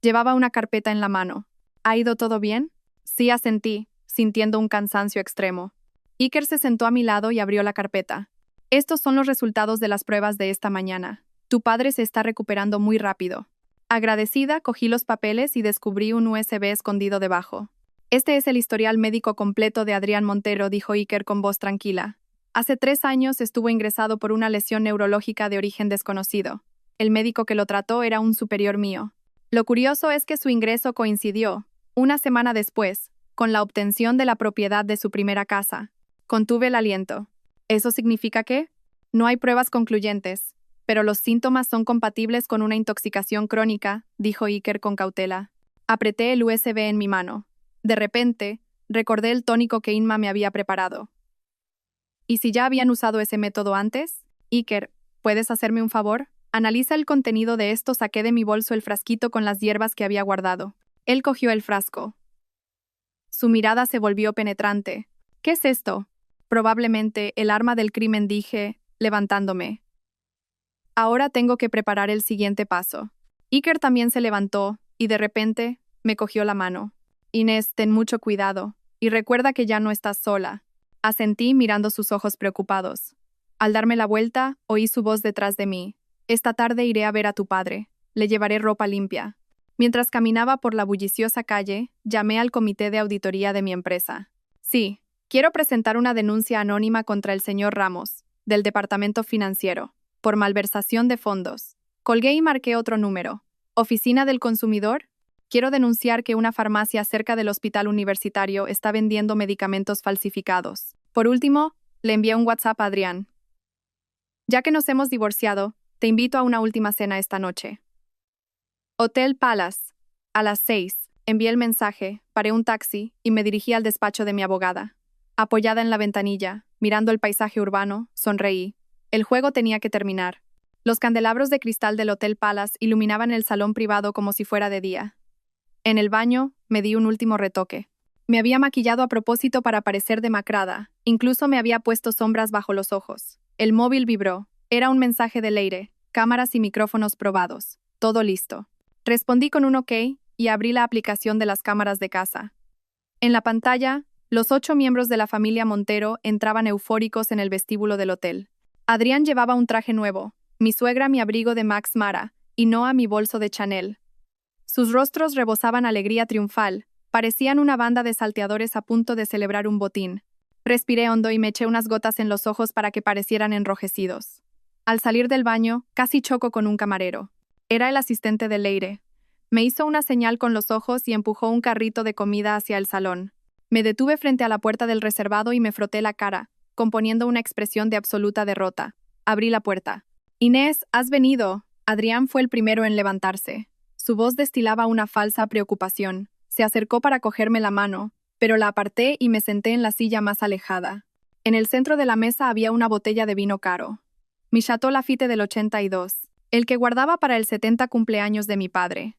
Llevaba una carpeta en la mano. ¿Ha ido todo bien? Sí, asentí, sintiendo un cansancio extremo. Iker se sentó a mi lado y abrió la carpeta. Estos son los resultados de las pruebas de esta mañana. Tu padre se está recuperando muy rápido. Agradecida, cogí los papeles y descubrí un USB escondido debajo. Este es el historial médico completo de Adrián Montero, dijo Iker con voz tranquila. Hace 3 años estuvo ingresado por una lesión neurológica de origen desconocido. El médico que lo trató era un superior mío. Lo curioso es que su ingreso coincidió, una semana después, con la obtención de la propiedad de su primera casa. Contuve el aliento. ¿Eso significa qué? No hay pruebas concluyentes, pero los síntomas son compatibles con una intoxicación crónica, dijo Iker con cautela. Apreté el USB en mi mano. De repente, recordé el tónico que Inma me había preparado. ¿Y si ya habían usado ese método antes? Iker, ¿puedes hacerme un favor? Analiza el contenido de esto. Saqué de mi bolso el frasquito con las hierbas que había guardado. Él cogió el frasco. Su mirada se volvió penetrante. ¿Qué es esto? Probablemente el arma del crimen, dije, levantándome. Ahora tengo que preparar el siguiente paso. Iker también se levantó, y de repente, me cogió la mano. Inés, ten mucho cuidado, y recuerda que ya no estás sola. Asentí mirando sus ojos preocupados. Al darme la vuelta, oí su voz detrás de mí. Esta tarde iré a ver a tu padre. Le llevaré ropa limpia. Mientras caminaba por la bulliciosa calle, llamé al comité de auditoría de mi empresa. Sí, quiero presentar una denuncia anónima contra el señor Ramos. del departamento financiero, por malversación de fondos. Colgué y marqué otro número. ¿Oficina del consumidor? Quiero denunciar que una farmacia cerca del hospital universitario está vendiendo medicamentos falsificados. Por último, le envié un WhatsApp a Adrián. Ya que nos hemos divorciado, te invito a una última cena esta noche. Hotel Palace. A las 6. Envié el mensaje, paré un taxi y me dirigí al despacho de mi abogada. Apoyada en la ventanilla, mirando el paisaje urbano, sonreí. El juego tenía que terminar. Los candelabros de cristal del Hotel Palace iluminaban el salón privado como si fuera de día. En el baño, me di un último retoque. Me había maquillado a propósito para parecer demacrada. Incluso me había puesto sombras bajo los ojos. El móvil vibró. Era un mensaje de Leire. Cámaras y micrófonos probados. Todo listo. Respondí con un OK y abrí la aplicación de las cámaras de casa. En la pantalla, los 8 miembros de la familia Montero entraban eufóricos en el vestíbulo del hotel. Adrián llevaba un traje nuevo, mi suegra mi abrigo de Max Mara y Noah mi bolso de Chanel. Sus rostros rebosaban alegría triunfal, parecían una banda de salteadores a punto de celebrar un botín. Respiré hondo y me eché unas gotas en los ojos para que parecieran enrojecidos. Al salir del baño, casi choco con un camarero. Era el asistente de Leire. Me hizo una señal con los ojos y empujó un carrito de comida hacia el salón. Me detuve frente a la puerta del reservado y me froté la cara, componiendo una expresión de absoluta derrota. Abrí la puerta. «Inés, has venido». Adrián fue el primero en levantarse. Su voz destilaba una falsa preocupación. Se acercó para cogerme la mano, pero la aparté y me senté en la silla más alejada. En el centro de la mesa había una botella de vino caro. Mi Chateau Lafite del 82, el que guardaba para el 70 cumpleaños de mi padre.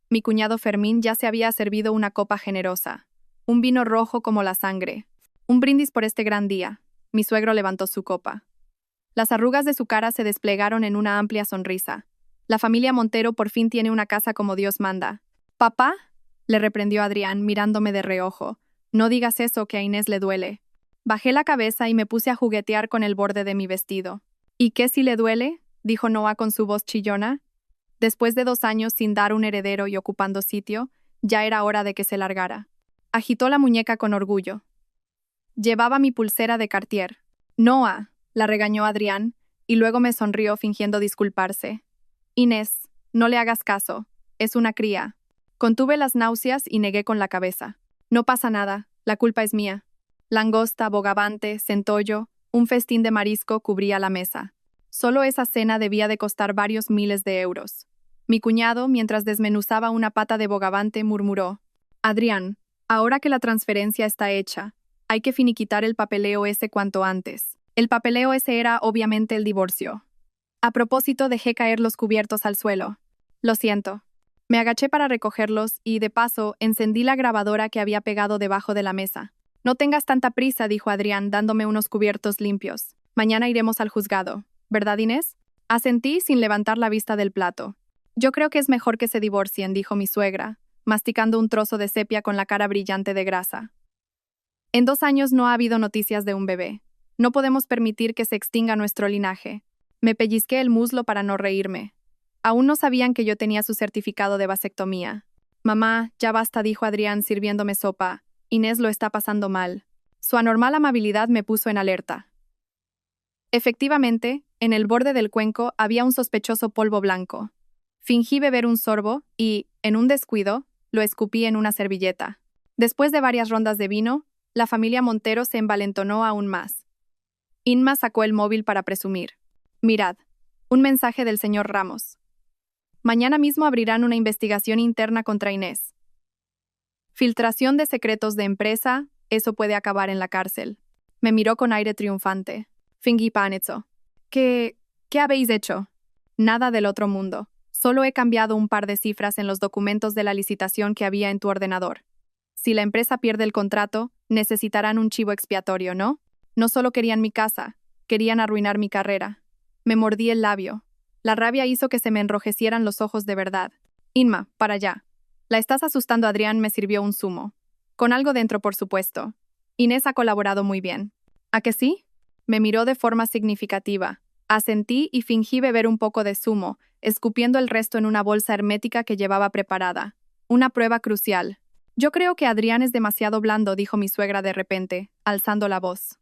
Mi cuñado Fermín ya se había servido una copa generosa. Un vino rojo como la sangre. Un brindis por este gran día. Mi suegro levantó su copa. Las arrugas de su cara se desplegaron en una amplia sonrisa. La familia Montero por fin tiene una casa como Dios manda. «¿Papá?», le reprendió Adrián, mirándome de reojo. «No digas eso, que a Inés le duele». Bajé la cabeza y me puse a juguetear con el borde de mi vestido. «¿Y qué si le duele?», dijo Noah con su voz chillona. Después de 2 años sin dar un heredero y ocupando sitio, ya era hora de que se largara. Agitó la muñeca con orgullo. Llevaba mi pulsera de Cartier. «Noah», la regañó Adrián, y luego me sonrió fingiendo disculparse. «Inés, no le hagas caso. Es una cría». Contuve las náuseas y negué con la cabeza. «No pasa nada. La culpa es mía». Langosta, bogavante, centollo, un festín de marisco cubría la mesa. Solo esa cena debía de costar varios miles de euros. Mi cuñado, mientras desmenuzaba una pata de bogavante, murmuró: «Adrián, ahora que la transferencia está hecha, hay que finiquitar el papeleo ese cuanto antes». El papeleo ese era, obviamente, el divorcio. A propósito, dejé caer los cubiertos al suelo. «Lo siento». Me agaché para recogerlos y, de paso, encendí la grabadora que había pegado debajo de la mesa. «No tengas tanta prisa», dijo Adrián, dándome unos cubiertos limpios. «Mañana iremos al juzgado. ¿Verdad, Inés?». Asentí sin levantar la vista del plato. «Yo creo que es mejor que se divorcien», dijo mi suegra, masticando un trozo de sepia con la cara brillante de grasa. «En 2 años no ha habido noticias de un bebé. No podemos permitir que se extinga nuestro linaje». Me pellizqué el muslo para no reírme. Aún no sabían que yo tenía su certificado de vasectomía. «Mamá, ya basta», dijo Adrián sirviéndome sopa. «Inés lo está pasando mal». Su anormal amabilidad me puso en alerta. Efectivamente, en el borde del cuenco había un sospechoso polvo blanco. Fingí beber un sorbo y, en un descuido, lo escupí en una servilleta. Después de varias rondas de vino, la familia Montero se envalentonó aún más. Inma sacó el móvil para presumir. «Mirad, un mensaje del señor Ramos. Mañana mismo abrirán una investigación interna contra Inés. Filtración de secretos de empresa, eso puede acabar en la cárcel». Me miró con aire triunfante. Fingí pánico. ¿Qué habéis hecho?» «Nada del otro mundo. Solo he cambiado un par de cifras en los documentos de la licitación que había en tu ordenador. Si la empresa pierde el contrato, necesitarán un chivo expiatorio, ¿no? No solo querían mi casa, querían arruinar mi carrera». Me mordí el labio. La rabia hizo que se me enrojecieran los ojos de verdad. «Inma, para allá. La estás asustando». Adrián me sirvió un zumo. Con algo dentro, por supuesto. «Inés ha colaborado muy bien». ¿A que sí?». Me miró de forma significativa. Asentí y fingí beber un poco de zumo, escupiendo el resto en una bolsa hermética que llevaba preparada. Una prueba crucial. «Yo creo que Adrián es demasiado blando», dijo mi suegra de repente, alzando la voz.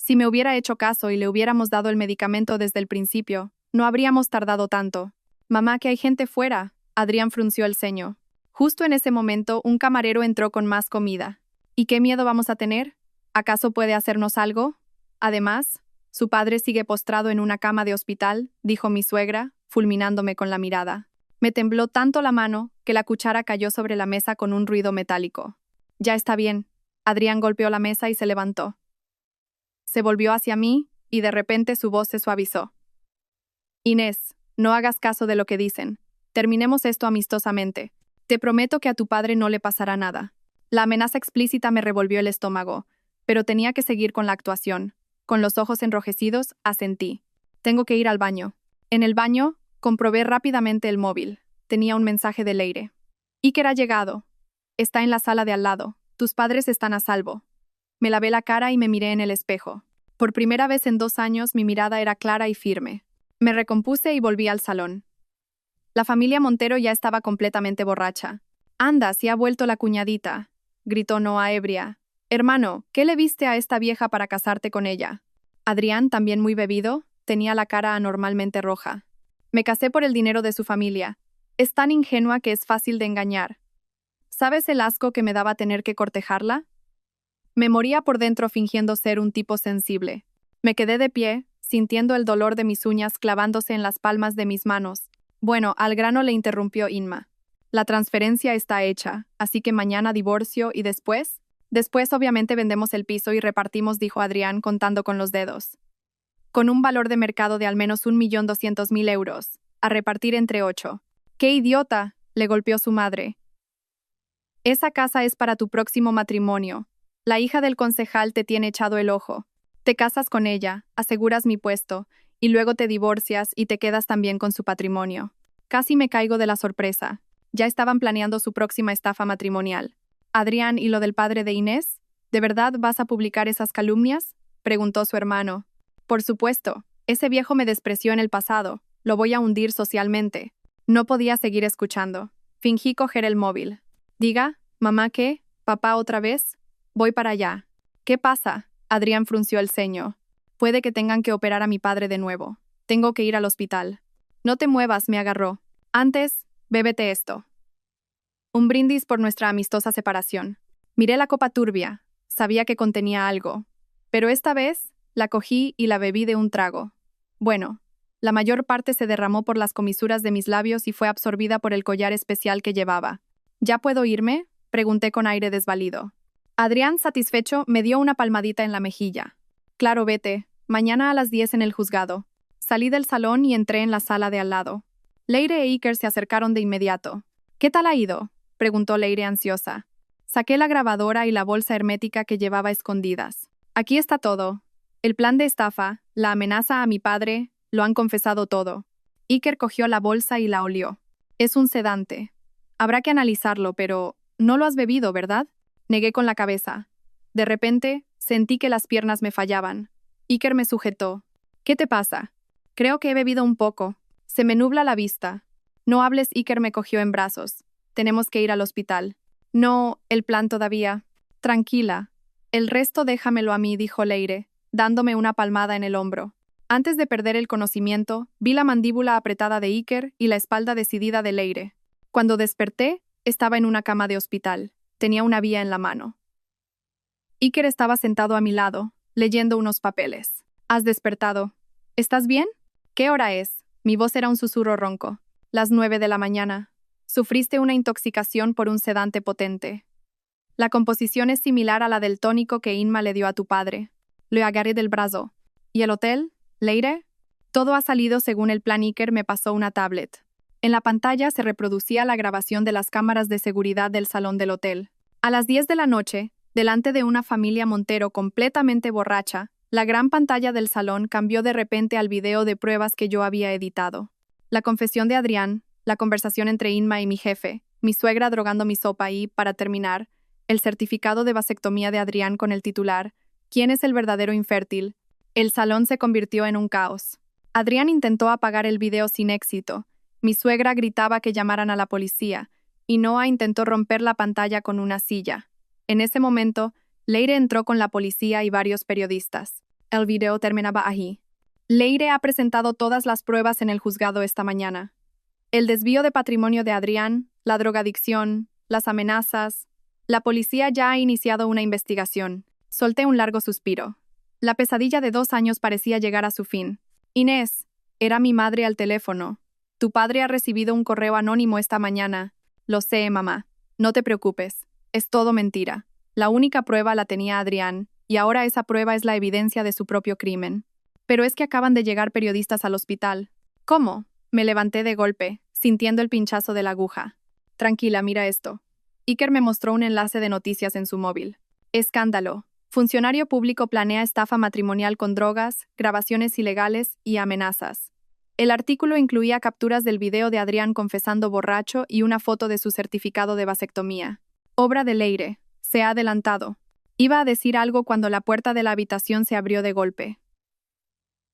Si me hubiera hecho caso y le hubiéramos dado el medicamento desde el principio, no habríamos tardado tanto. Mamá, que hay gente fuera. Adrián frunció el ceño. Justo en ese momento, un camarero entró con más comida. ¿Y qué miedo vamos a tener? ¿Acaso puede hacernos algo? Además, su padre sigue postrado en una cama de hospital, dijo mi suegra, fulminándome con la mirada. Me tembló tanto la mano que la cuchara cayó sobre la mesa con un ruido metálico. Ya está bien. Adrián golpeó la mesa y se levantó. Se volvió hacia mí y de repente su voz se suavizó. Inés, no hagas caso de lo que dicen. Terminemos esto amistosamente. Te prometo que a tu padre no le pasará nada. La amenaza explícita me revolvió el estómago, pero tenía que seguir con la actuación. Con los ojos enrojecidos, asentí. Tengo que ir al baño. En el baño, comprobé rápidamente el móvil. Tenía un mensaje de Leire. Iker ha llegado. Está en la sala de al lado. Tus padres están a salvo. Me lavé la cara y me miré en el espejo. Por primera vez en 2 años mi mirada era clara y firme. Me recompuse y volví al salón. La familia Montero ya estaba completamente borracha. «Anda, si ha vuelto la cuñadita», gritó Noa ebria. «Hermano, ¿qué le viste a esta vieja para casarte con ella?» Adrián, también muy bebido, tenía la cara anormalmente roja. «Me casé por el dinero de su familia. Es tan ingenua que es fácil de engañar. ¿Sabes el asco que me daba tener que cortejarla?» Me moría por dentro fingiendo ser un tipo sensible. Me quedé de pie, sintiendo el dolor de mis uñas clavándose en las palmas de mis manos. Bueno, al grano, le interrumpió Inma. La transferencia está hecha, así que mañana divorcio y después... Después obviamente vendemos el piso y repartimos, dijo Adrián contando con los dedos. Con un valor de mercado de al menos 1.200.000 euros, a repartir entre 8. ¡Qué idiota!, le golpeó su madre. Esa casa es para tu próximo matrimonio. La hija del concejal te tiene echado el ojo. Te casas con ella, aseguras mi puesto, y luego te divorcias y te quedas también con su patrimonio. Casi me caigo de la sorpresa. Ya estaban planeando su próxima estafa matrimonial. Adrián, ¿y lo del padre de Inés? ¿De verdad vas a publicar esas calumnias?, preguntó su hermano. Por supuesto. Ese viejo me despreció en el pasado. Lo voy a hundir socialmente. No podía seguir escuchando. Fingí coger el móvil. Diga, mamá, ¿qué? ¿Papá otra vez? Voy para allá. ¿Qué pasa? Adrián frunció el ceño. Puede que tengan que operar a mi padre de nuevo. Tengo que ir al hospital. No te muevas, me agarró. Antes, bébete esto. Un brindis por nuestra amistosa separación. Miré la copa turbia. Sabía que contenía algo. Pero esta vez, la cogí y la bebí de un trago. Bueno, la mayor parte se derramó por las comisuras de mis labios y fue absorbida por el collar especial que llevaba. ¿Ya puedo irme?, pregunté con aire desvalido. Adrián, satisfecho, me dio una palmadita en la mejilla. Claro, vete. Mañana a las 10 en el juzgado. Salí del salón y entré en la sala de al lado. Leire e Iker se acercaron de inmediato. ¿Qué tal ha ido?, preguntó Leire ansiosa. Saqué la grabadora y la bolsa hermética que llevaba escondidas. Aquí está todo. El plan de estafa, la amenaza a mi padre, lo han confesado todo. Iker cogió la bolsa y la olió. Es un sedante. Habrá que analizarlo, pero no lo has bebido, ¿verdad? Negué con la cabeza. De repente, sentí que las piernas me fallaban. Iker me sujetó. ¿Qué te pasa? Creo que he bebido un poco. Se me nubla la vista. No hables, Iker me cogió en brazos. Tenemos que ir al hospital. No, el plan todavía. Tranquila. El resto déjamelo a mí, dijo Leire, dándome una palmada en el hombro. Antes de perder el conocimiento, vi la mandíbula apretada de Iker y la espalda decidida de Leire. Cuando desperté, estaba en una cama de hospital. Tenía una vía en la mano. Iker estaba sentado a mi lado, leyendo unos papeles. ¿Has despertado? ¿Estás bien? ¿Qué hora es? Mi voz era un susurro ronco. Las 9 de la mañana. Sufriste una intoxicación por un sedante potente. La composición es similar a la del tónico que Inma le dio a tu padre. Le agarré del brazo. ¿Y el hotel? ¿Leire? Todo ha salido según el plan. Iker me pasó una tablet. En la pantalla se reproducía la grabación de las cámaras de seguridad del salón del hotel. A las 10 de la noche, delante de una familia Montero completamente borracha, la gran pantalla del salón cambió de repente al video de pruebas que yo había editado. La confesión de Adrián, la conversación entre Inma y mi jefe, mi suegra drogando mi sopa y, para terminar, el certificado de vasectomía de Adrián con el titular «¿Quién es el verdadero infértil?». El salón se convirtió en un caos. Adrián intentó apagar el video sin éxito. Mi suegra gritaba que llamaran a la policía, y Noa intentó romper la pantalla con una silla. En ese momento, Leire entró con la policía y varios periodistas. El video terminaba ahí. Leire ha presentado todas las pruebas en el juzgado esta mañana. El desvío de patrimonio de Adrián, la drogadicción, las amenazas. La policía ya ha iniciado una investigación. Solté un largo suspiro. La pesadilla de 2 años parecía llegar a su fin. Inés, era mi madre al teléfono. Tu padre ha recibido un correo anónimo esta mañana. Lo sé, mamá. No te preocupes. Es todo mentira. La única prueba la tenía Adrián, y ahora esa prueba es la evidencia de su propio crimen. Pero es que acaban de llegar periodistas al hospital. ¿Cómo? Me levanté de golpe, sintiendo el pinchazo de la aguja. Tranquila, mira esto. Iker me mostró un enlace de noticias en su móvil. Escándalo. Funcionario público planea estafa matrimonial con drogas, grabaciones ilegales y amenazas. El artículo incluía capturas del video de Adrián confesando borracho y una foto de su certificado de vasectomía. Obra de Leire. Se ha adelantado. Iba a decir algo cuando la puerta de la habitación se abrió de golpe.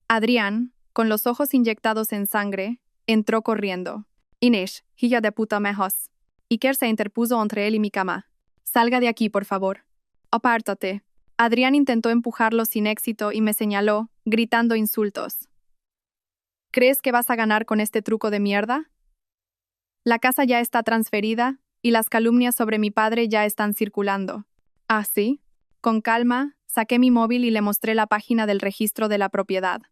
Adrián, con los ojos inyectados en sangre, entró corriendo. Inés, hija de puta mejos. Iker se interpuso entre él y mi cama. Salga de aquí, por favor. Apártate. Adrián intentó empujarlo sin éxito y me señaló, gritando insultos. ¿Crees que vas a ganar con este truco de mierda? La casa ya está transferida y las calumnias sobre mi padre ya están circulando. ¿Ah, sí? Con calma, saqué mi móvil y le mostré la página del registro de la propiedad.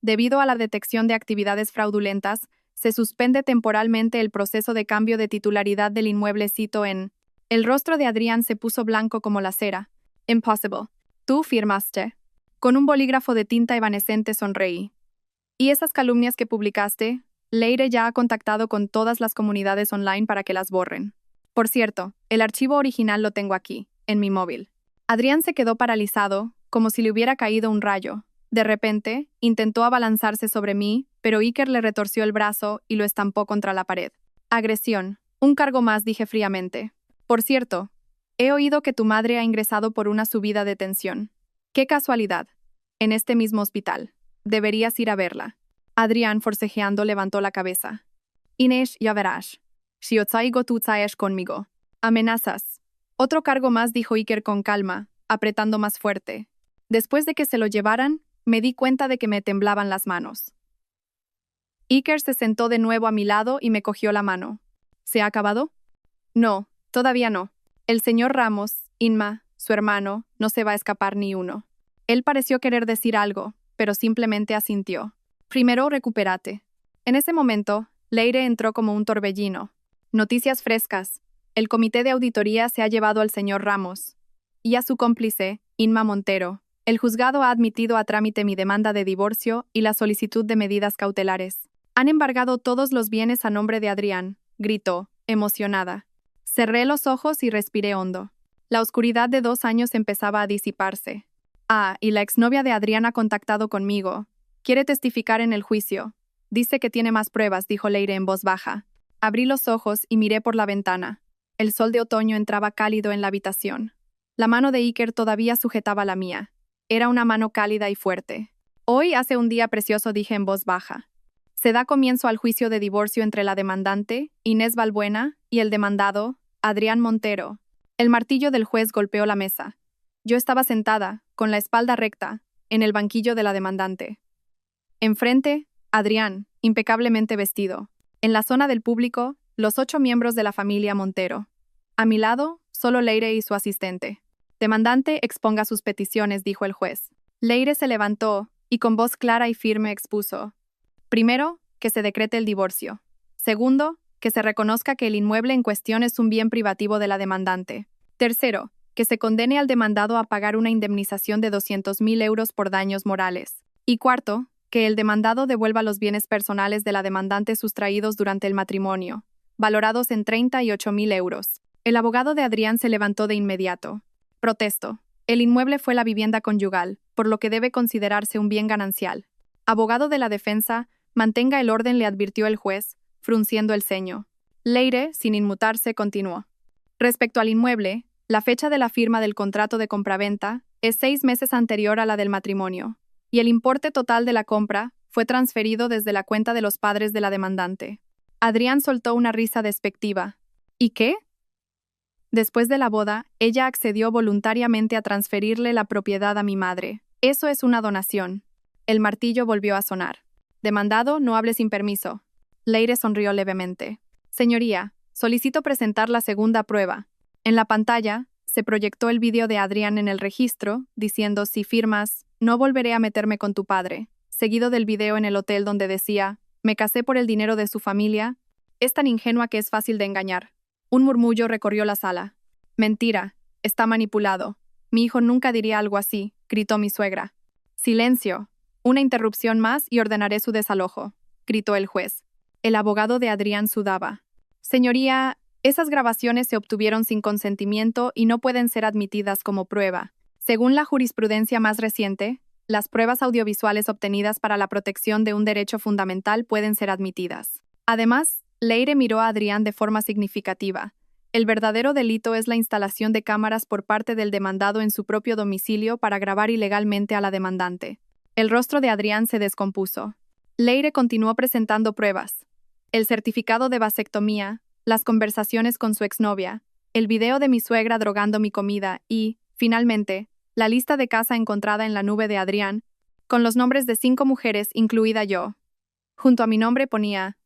Debido a la detección de actividades fraudulentas, se suspende temporalmente el proceso de cambio de titularidad del inmueble cito en... El rostro de Adrián se puso blanco como la cera. Impossible. Tú firmaste. Con un bolígrafo de tinta evanescente sonreí. ¿Y esas calumnias que publicaste? Leire ya ha contactado con todas las comunidades online para que las borren. Por cierto, el archivo original lo tengo aquí, en mi móvil. Adrián se quedó paralizado, como si le hubiera caído un rayo. De repente, intentó abalanzarse sobre mí, pero Iker le retorció el brazo y lo estampó contra la pared. Agresión. Un cargo más, dije fríamente. Por cierto, he oído que tu madre ha ingresado por una subida de tensión. ¡Qué casualidad! En este mismo hospital. Deberías ir a verla. Adrián, forcejeando, levantó la cabeza. Inés, ya verás. Si os traigo, tú traes conmigo. Amenazas. Otro cargo más, dijo Iker con calma, apretando más fuerte. Después de que se lo llevaran, me di cuenta de que me temblaban las manos. Iker se sentó de nuevo a mi lado y me cogió la mano. ¿Se ha acabado? No, todavía no. El señor Ramos, Inma, su hermano, no se va a escapar ni uno. Él pareció querer decir algo, pero simplemente asintió. Primero recupérate. En ese momento, Leire entró como un torbellino. Noticias frescas. El comité de auditoría se ha llevado al señor Ramos. Y a su cómplice, Inma Montero. El juzgado ha admitido a trámite mi demanda de divorcio y la solicitud de medidas cautelares. Han embargado todos los bienes a nombre de Adrián, gritó, emocionada. Cerré los ojos y respiré hondo. La oscuridad de 2 años empezaba a disiparse. Ah, y la exnovia de Adrián ha contactado conmigo. Quiere testificar en el juicio. Dice que tiene más pruebas, dijo Leire en voz baja. Abrí los ojos y miré por la ventana. El sol de otoño entraba cálido en la habitación. La mano de Iker todavía sujetaba la mía. Era una mano cálida y fuerte. Hoy hace un día precioso, dije en voz baja. Se da comienzo al juicio de divorcio entre la demandante, Inés Balbuena, y el demandado, Adrián Montero. El martillo del juez golpeó la mesa. Yo estaba sentada, con la espalda recta, en el banquillo de la demandante. Enfrente, Adrián, impecablemente vestido. En la zona del público, los 8 miembros de la familia Montero. A mi lado, solo Leire y su asistente. Demandante, exponga sus peticiones, dijo el juez. Leire se levantó y con voz clara y firme expuso. Primero, que se decrete el divorcio. Segundo, que se reconozca que el inmueble en cuestión es un bien privativo de la demandante. Tercero, que se condene al demandado a pagar una indemnización de 200.000 euros por daños morales. Y cuarto, que el demandado devuelva los bienes personales de la demandante sustraídos durante el matrimonio, valorados en 38.000 euros. El abogado de Adrián se levantó de inmediato. Protesto. El inmueble fue la vivienda conyugal, por lo que debe considerarse un bien ganancial. Abogado de la defensa, mantenga el orden, le advirtió el juez, frunciendo el ceño. Leire, sin inmutarse, continuó. Respecto al inmueble, la fecha de la firma del contrato de compraventa es 6 meses anterior a la del matrimonio, y el importe total de la compra fue transferido desde la cuenta de los padres de la demandante. Adrián soltó una risa despectiva. ¿Y qué? Después de la boda, ella accedió voluntariamente a transferirle la propiedad a mi madre. Eso es una donación. El martillo volvió a sonar. Demandado, no hable sin permiso. Leire sonrió levemente. Señoría, solicito presentar la segunda prueba. En la pantalla, se proyectó el vídeo de Adrián en el registro, diciendo: si firmas, no volveré a meterme con tu padre, seguido del video en el hotel donde decía: me casé por el dinero de su familia. Es tan ingenua que es fácil de engañar. Un murmullo recorrió la sala. Mentira, está manipulado. Mi hijo nunca diría algo así, gritó mi suegra. Silencio. Una interrupción más y ordenaré su desalojo, gritó el juez. El abogado de Adrián sudaba. Señoría, esas grabaciones se obtuvieron sin consentimiento y no pueden ser admitidas como prueba. Según la jurisprudencia más reciente, las pruebas audiovisuales obtenidas para la protección de un derecho fundamental pueden ser admitidas. Además, Leire miró a Adrián de forma significativa. El verdadero delito es la instalación de cámaras por parte del demandado en su propio domicilio para grabar ilegalmente a la demandante. El rostro de Adrián se descompuso. Leire continuó presentando pruebas. El certificado de vasectomía, las conversaciones con su exnovia, el video de mi suegra drogando mi comida y, finalmente, la lista de casa encontrada en la nube de Adrián, con los nombres de 5 mujeres, incluida yo. Junto a mi nombre ponía: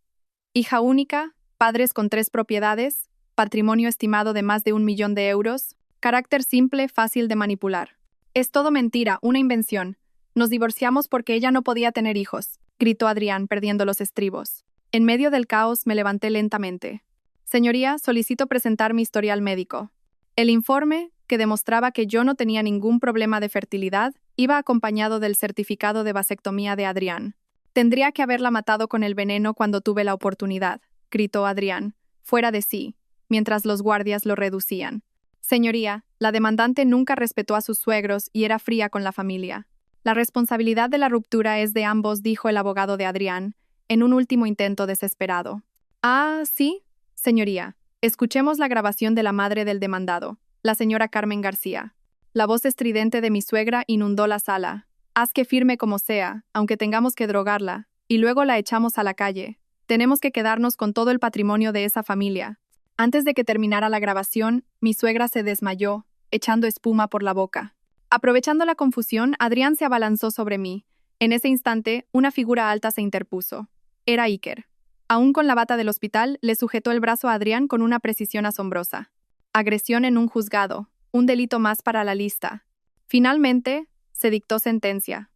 hija única, padres con 3 propiedades, patrimonio estimado de más de 1 millón de euros, carácter simple, fácil de manipular. Es todo mentira, una invención. Nos divorciamos porque ella no podía tener hijos, gritó Adrián, perdiendo los estribos. En medio del caos me levanté lentamente. Señoría, solicito presentar mi historial médico. El informe, que demostraba que yo no tenía ningún problema de fertilidad, iba acompañado del certificado de vasectomía de Adrián. Tendría que haberla matado con el veneno cuando tuve la oportunidad, gritó Adrián, fuera de sí, mientras los guardias lo reducían. Señoría, la demandante nunca respetó a sus suegros y era fría con la familia. La responsabilidad de la ruptura es de ambos, dijo el abogado de Adrián, en un último intento desesperado. Ah, sí, señoría. Escuchemos la grabación de la madre del demandado, la señora Carmen García. La voz estridente de mi suegra inundó la sala. Haz que firme como sea, aunque tengamos que drogarla, y luego la echamos a la calle. Tenemos que quedarnos con todo el patrimonio de esa familia. Antes de que terminara la grabación, mi suegra se desmayó, echando espuma por la boca. Aprovechando la confusión, Adrián se abalanzó sobre mí. En ese instante, una figura alta se interpuso. Era Iker. Aún con la bata del hospital, le sujetó el brazo a Adrián con una precisión asombrosa. Agresión en un juzgado, un delito más para la lista. Finalmente, se dictó sentencia.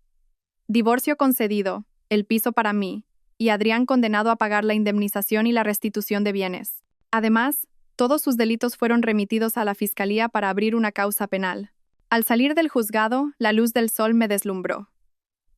Divorcio concedido, el piso para mí, y Adrián condenado a pagar la indemnización y la restitución de bienes. Además, todos sus delitos fueron remitidos a la Fiscalía para abrir una causa penal. Al salir del juzgado, la luz del sol me deslumbró.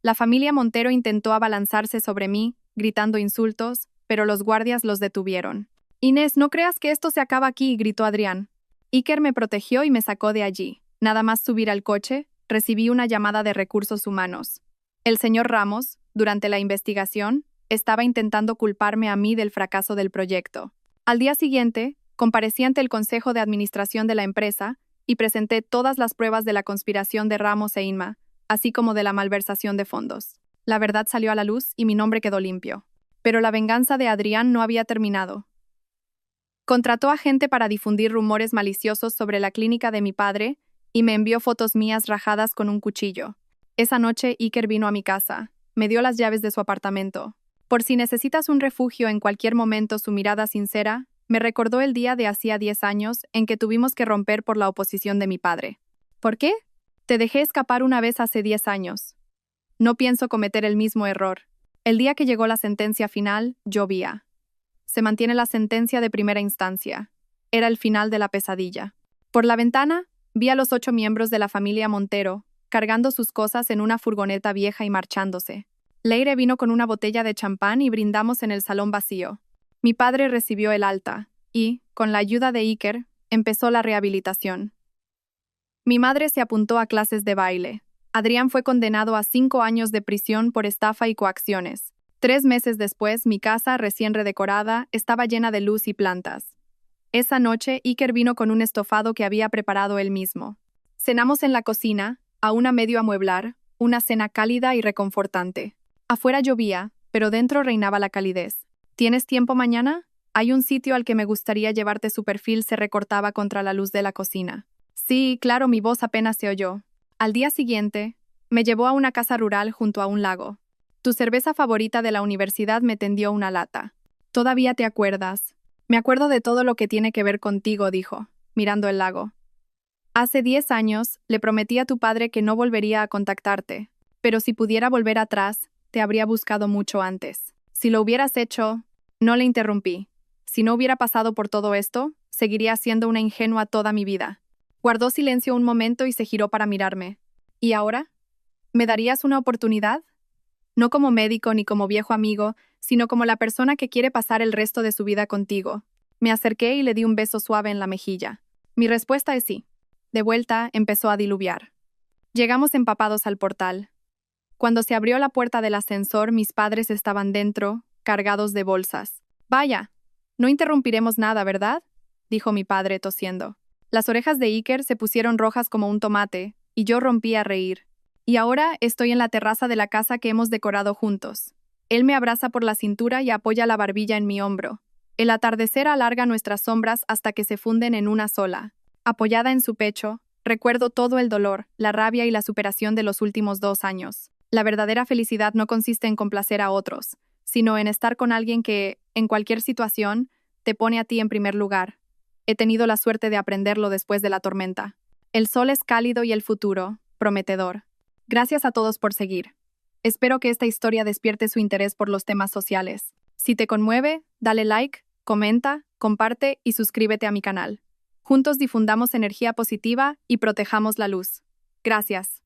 La familia Montero intentó abalanzarse sobre mí, gritando insultos, pero los guardias los detuvieron. Inés, no creas que esto se acaba aquí, gritó Adrián. Iker me protegió y me sacó de allí. Nada más subir al coche, recibí una llamada de recursos humanos. El señor Ramos, durante la investigación, estaba intentando culparme a mí del fracaso del proyecto. Al día siguiente, comparecí ante el Consejo de Administración de la empresa y presenté todas las pruebas de la conspiración de Ramos e Inma, así como de la malversación de fondos. La verdad salió a la luz y mi nombre quedó limpio. Pero la venganza de Adrián no había terminado. Contrató a gente para difundir rumores maliciosos sobre la clínica de mi padre y me envió fotos mías rajadas con un cuchillo. Esa noche Iker vino a mi casa, me dio las llaves de su apartamento. Por si necesitas un refugio en cualquier momento, su mirada sincera me recordó el día de hacía 10 años en que tuvimos que romper por la oposición de mi padre. ¿Por qué? Te dejé escapar una vez hace 10 años. No pienso cometer el mismo error. El día que llegó la sentencia final, llovía. Se mantiene la sentencia de primera instancia. Era el final de la pesadilla. Por la ventana, vi a los 8 miembros de la familia Montero, cargando sus cosas en una furgoneta vieja y marchándose. Leire vino con una botella de champán y brindamos en el salón vacío. Mi padre recibió el alta y, con la ayuda de Iker, empezó la rehabilitación. Mi madre se apuntó a clases de baile. Adrián fue condenado a 5 años de prisión por estafa y coacciones. 3 meses después, mi casa, recién redecorada, estaba llena de luz y plantas. Esa noche, Iker vino con un estofado que había preparado él mismo. Cenamos en la cocina, aún a medio amueblar, una cena cálida y reconfortante. Afuera llovía, pero dentro reinaba la calidez. ¿Tienes tiempo mañana? Hay un sitio al que me gustaría llevarte. Su perfil se recortaba contra la luz de la cocina. Sí, claro, mi voz apenas se oyó. Al día siguiente, Me llevó a una casa rural junto a un lago. Tu cerveza favorita de la universidad me tendió una lata. Todavía te acuerdas. Me acuerdo de todo lo que tiene que ver contigo, dijo, mirando el lago. Hace 10 años, le prometí a tu padre que no volvería a contactarte, pero si pudiera volver atrás, te habría buscado mucho antes. Si lo hubieras hecho, no le interrumpí. Si no hubiera pasado por todo esto, seguiría siendo una ingenua toda mi vida. Guardó silencio un momento y se giró para mirarme. ¿Y ahora? ¿Me darías una oportunidad? No como médico ni como viejo amigo, sino como la persona que quiere pasar el resto de su vida contigo. Me acerqué y le di un beso suave en la mejilla. Mi respuesta es sí. De vuelta, empezó a diluviar. Llegamos empapados al portal. Cuando se abrió la puerta del ascensor, mis padres estaban dentro, cargados de bolsas. Vaya, no interrumpiremos nada, ¿verdad?, dijo mi padre tosiendo. Las orejas de Iker se pusieron rojas como un tomate, y yo rompí a reír. Y ahora estoy en la terraza de la casa que hemos decorado juntos. Él me abraza por la cintura y apoya la barbilla en mi hombro. El atardecer alarga nuestras sombras hasta que se funden en una sola. Apoyada en su pecho, recuerdo todo el dolor, la rabia y la superación de los últimos 2 años. La verdadera felicidad no consiste en complacer a otros, sino en estar con alguien que, en cualquier situación, te pone a ti en primer lugar. He tenido la suerte de aprenderlo después de la tormenta. El sol es cálido y el futuro, prometedor. Gracias a todos por seguir. Espero que esta historia despierte su interés por los temas sociales. Si te conmueve, dale like, comenta, comparte y suscríbete a mi canal. Juntos difundamos energía positiva y protejamos la luz. Gracias.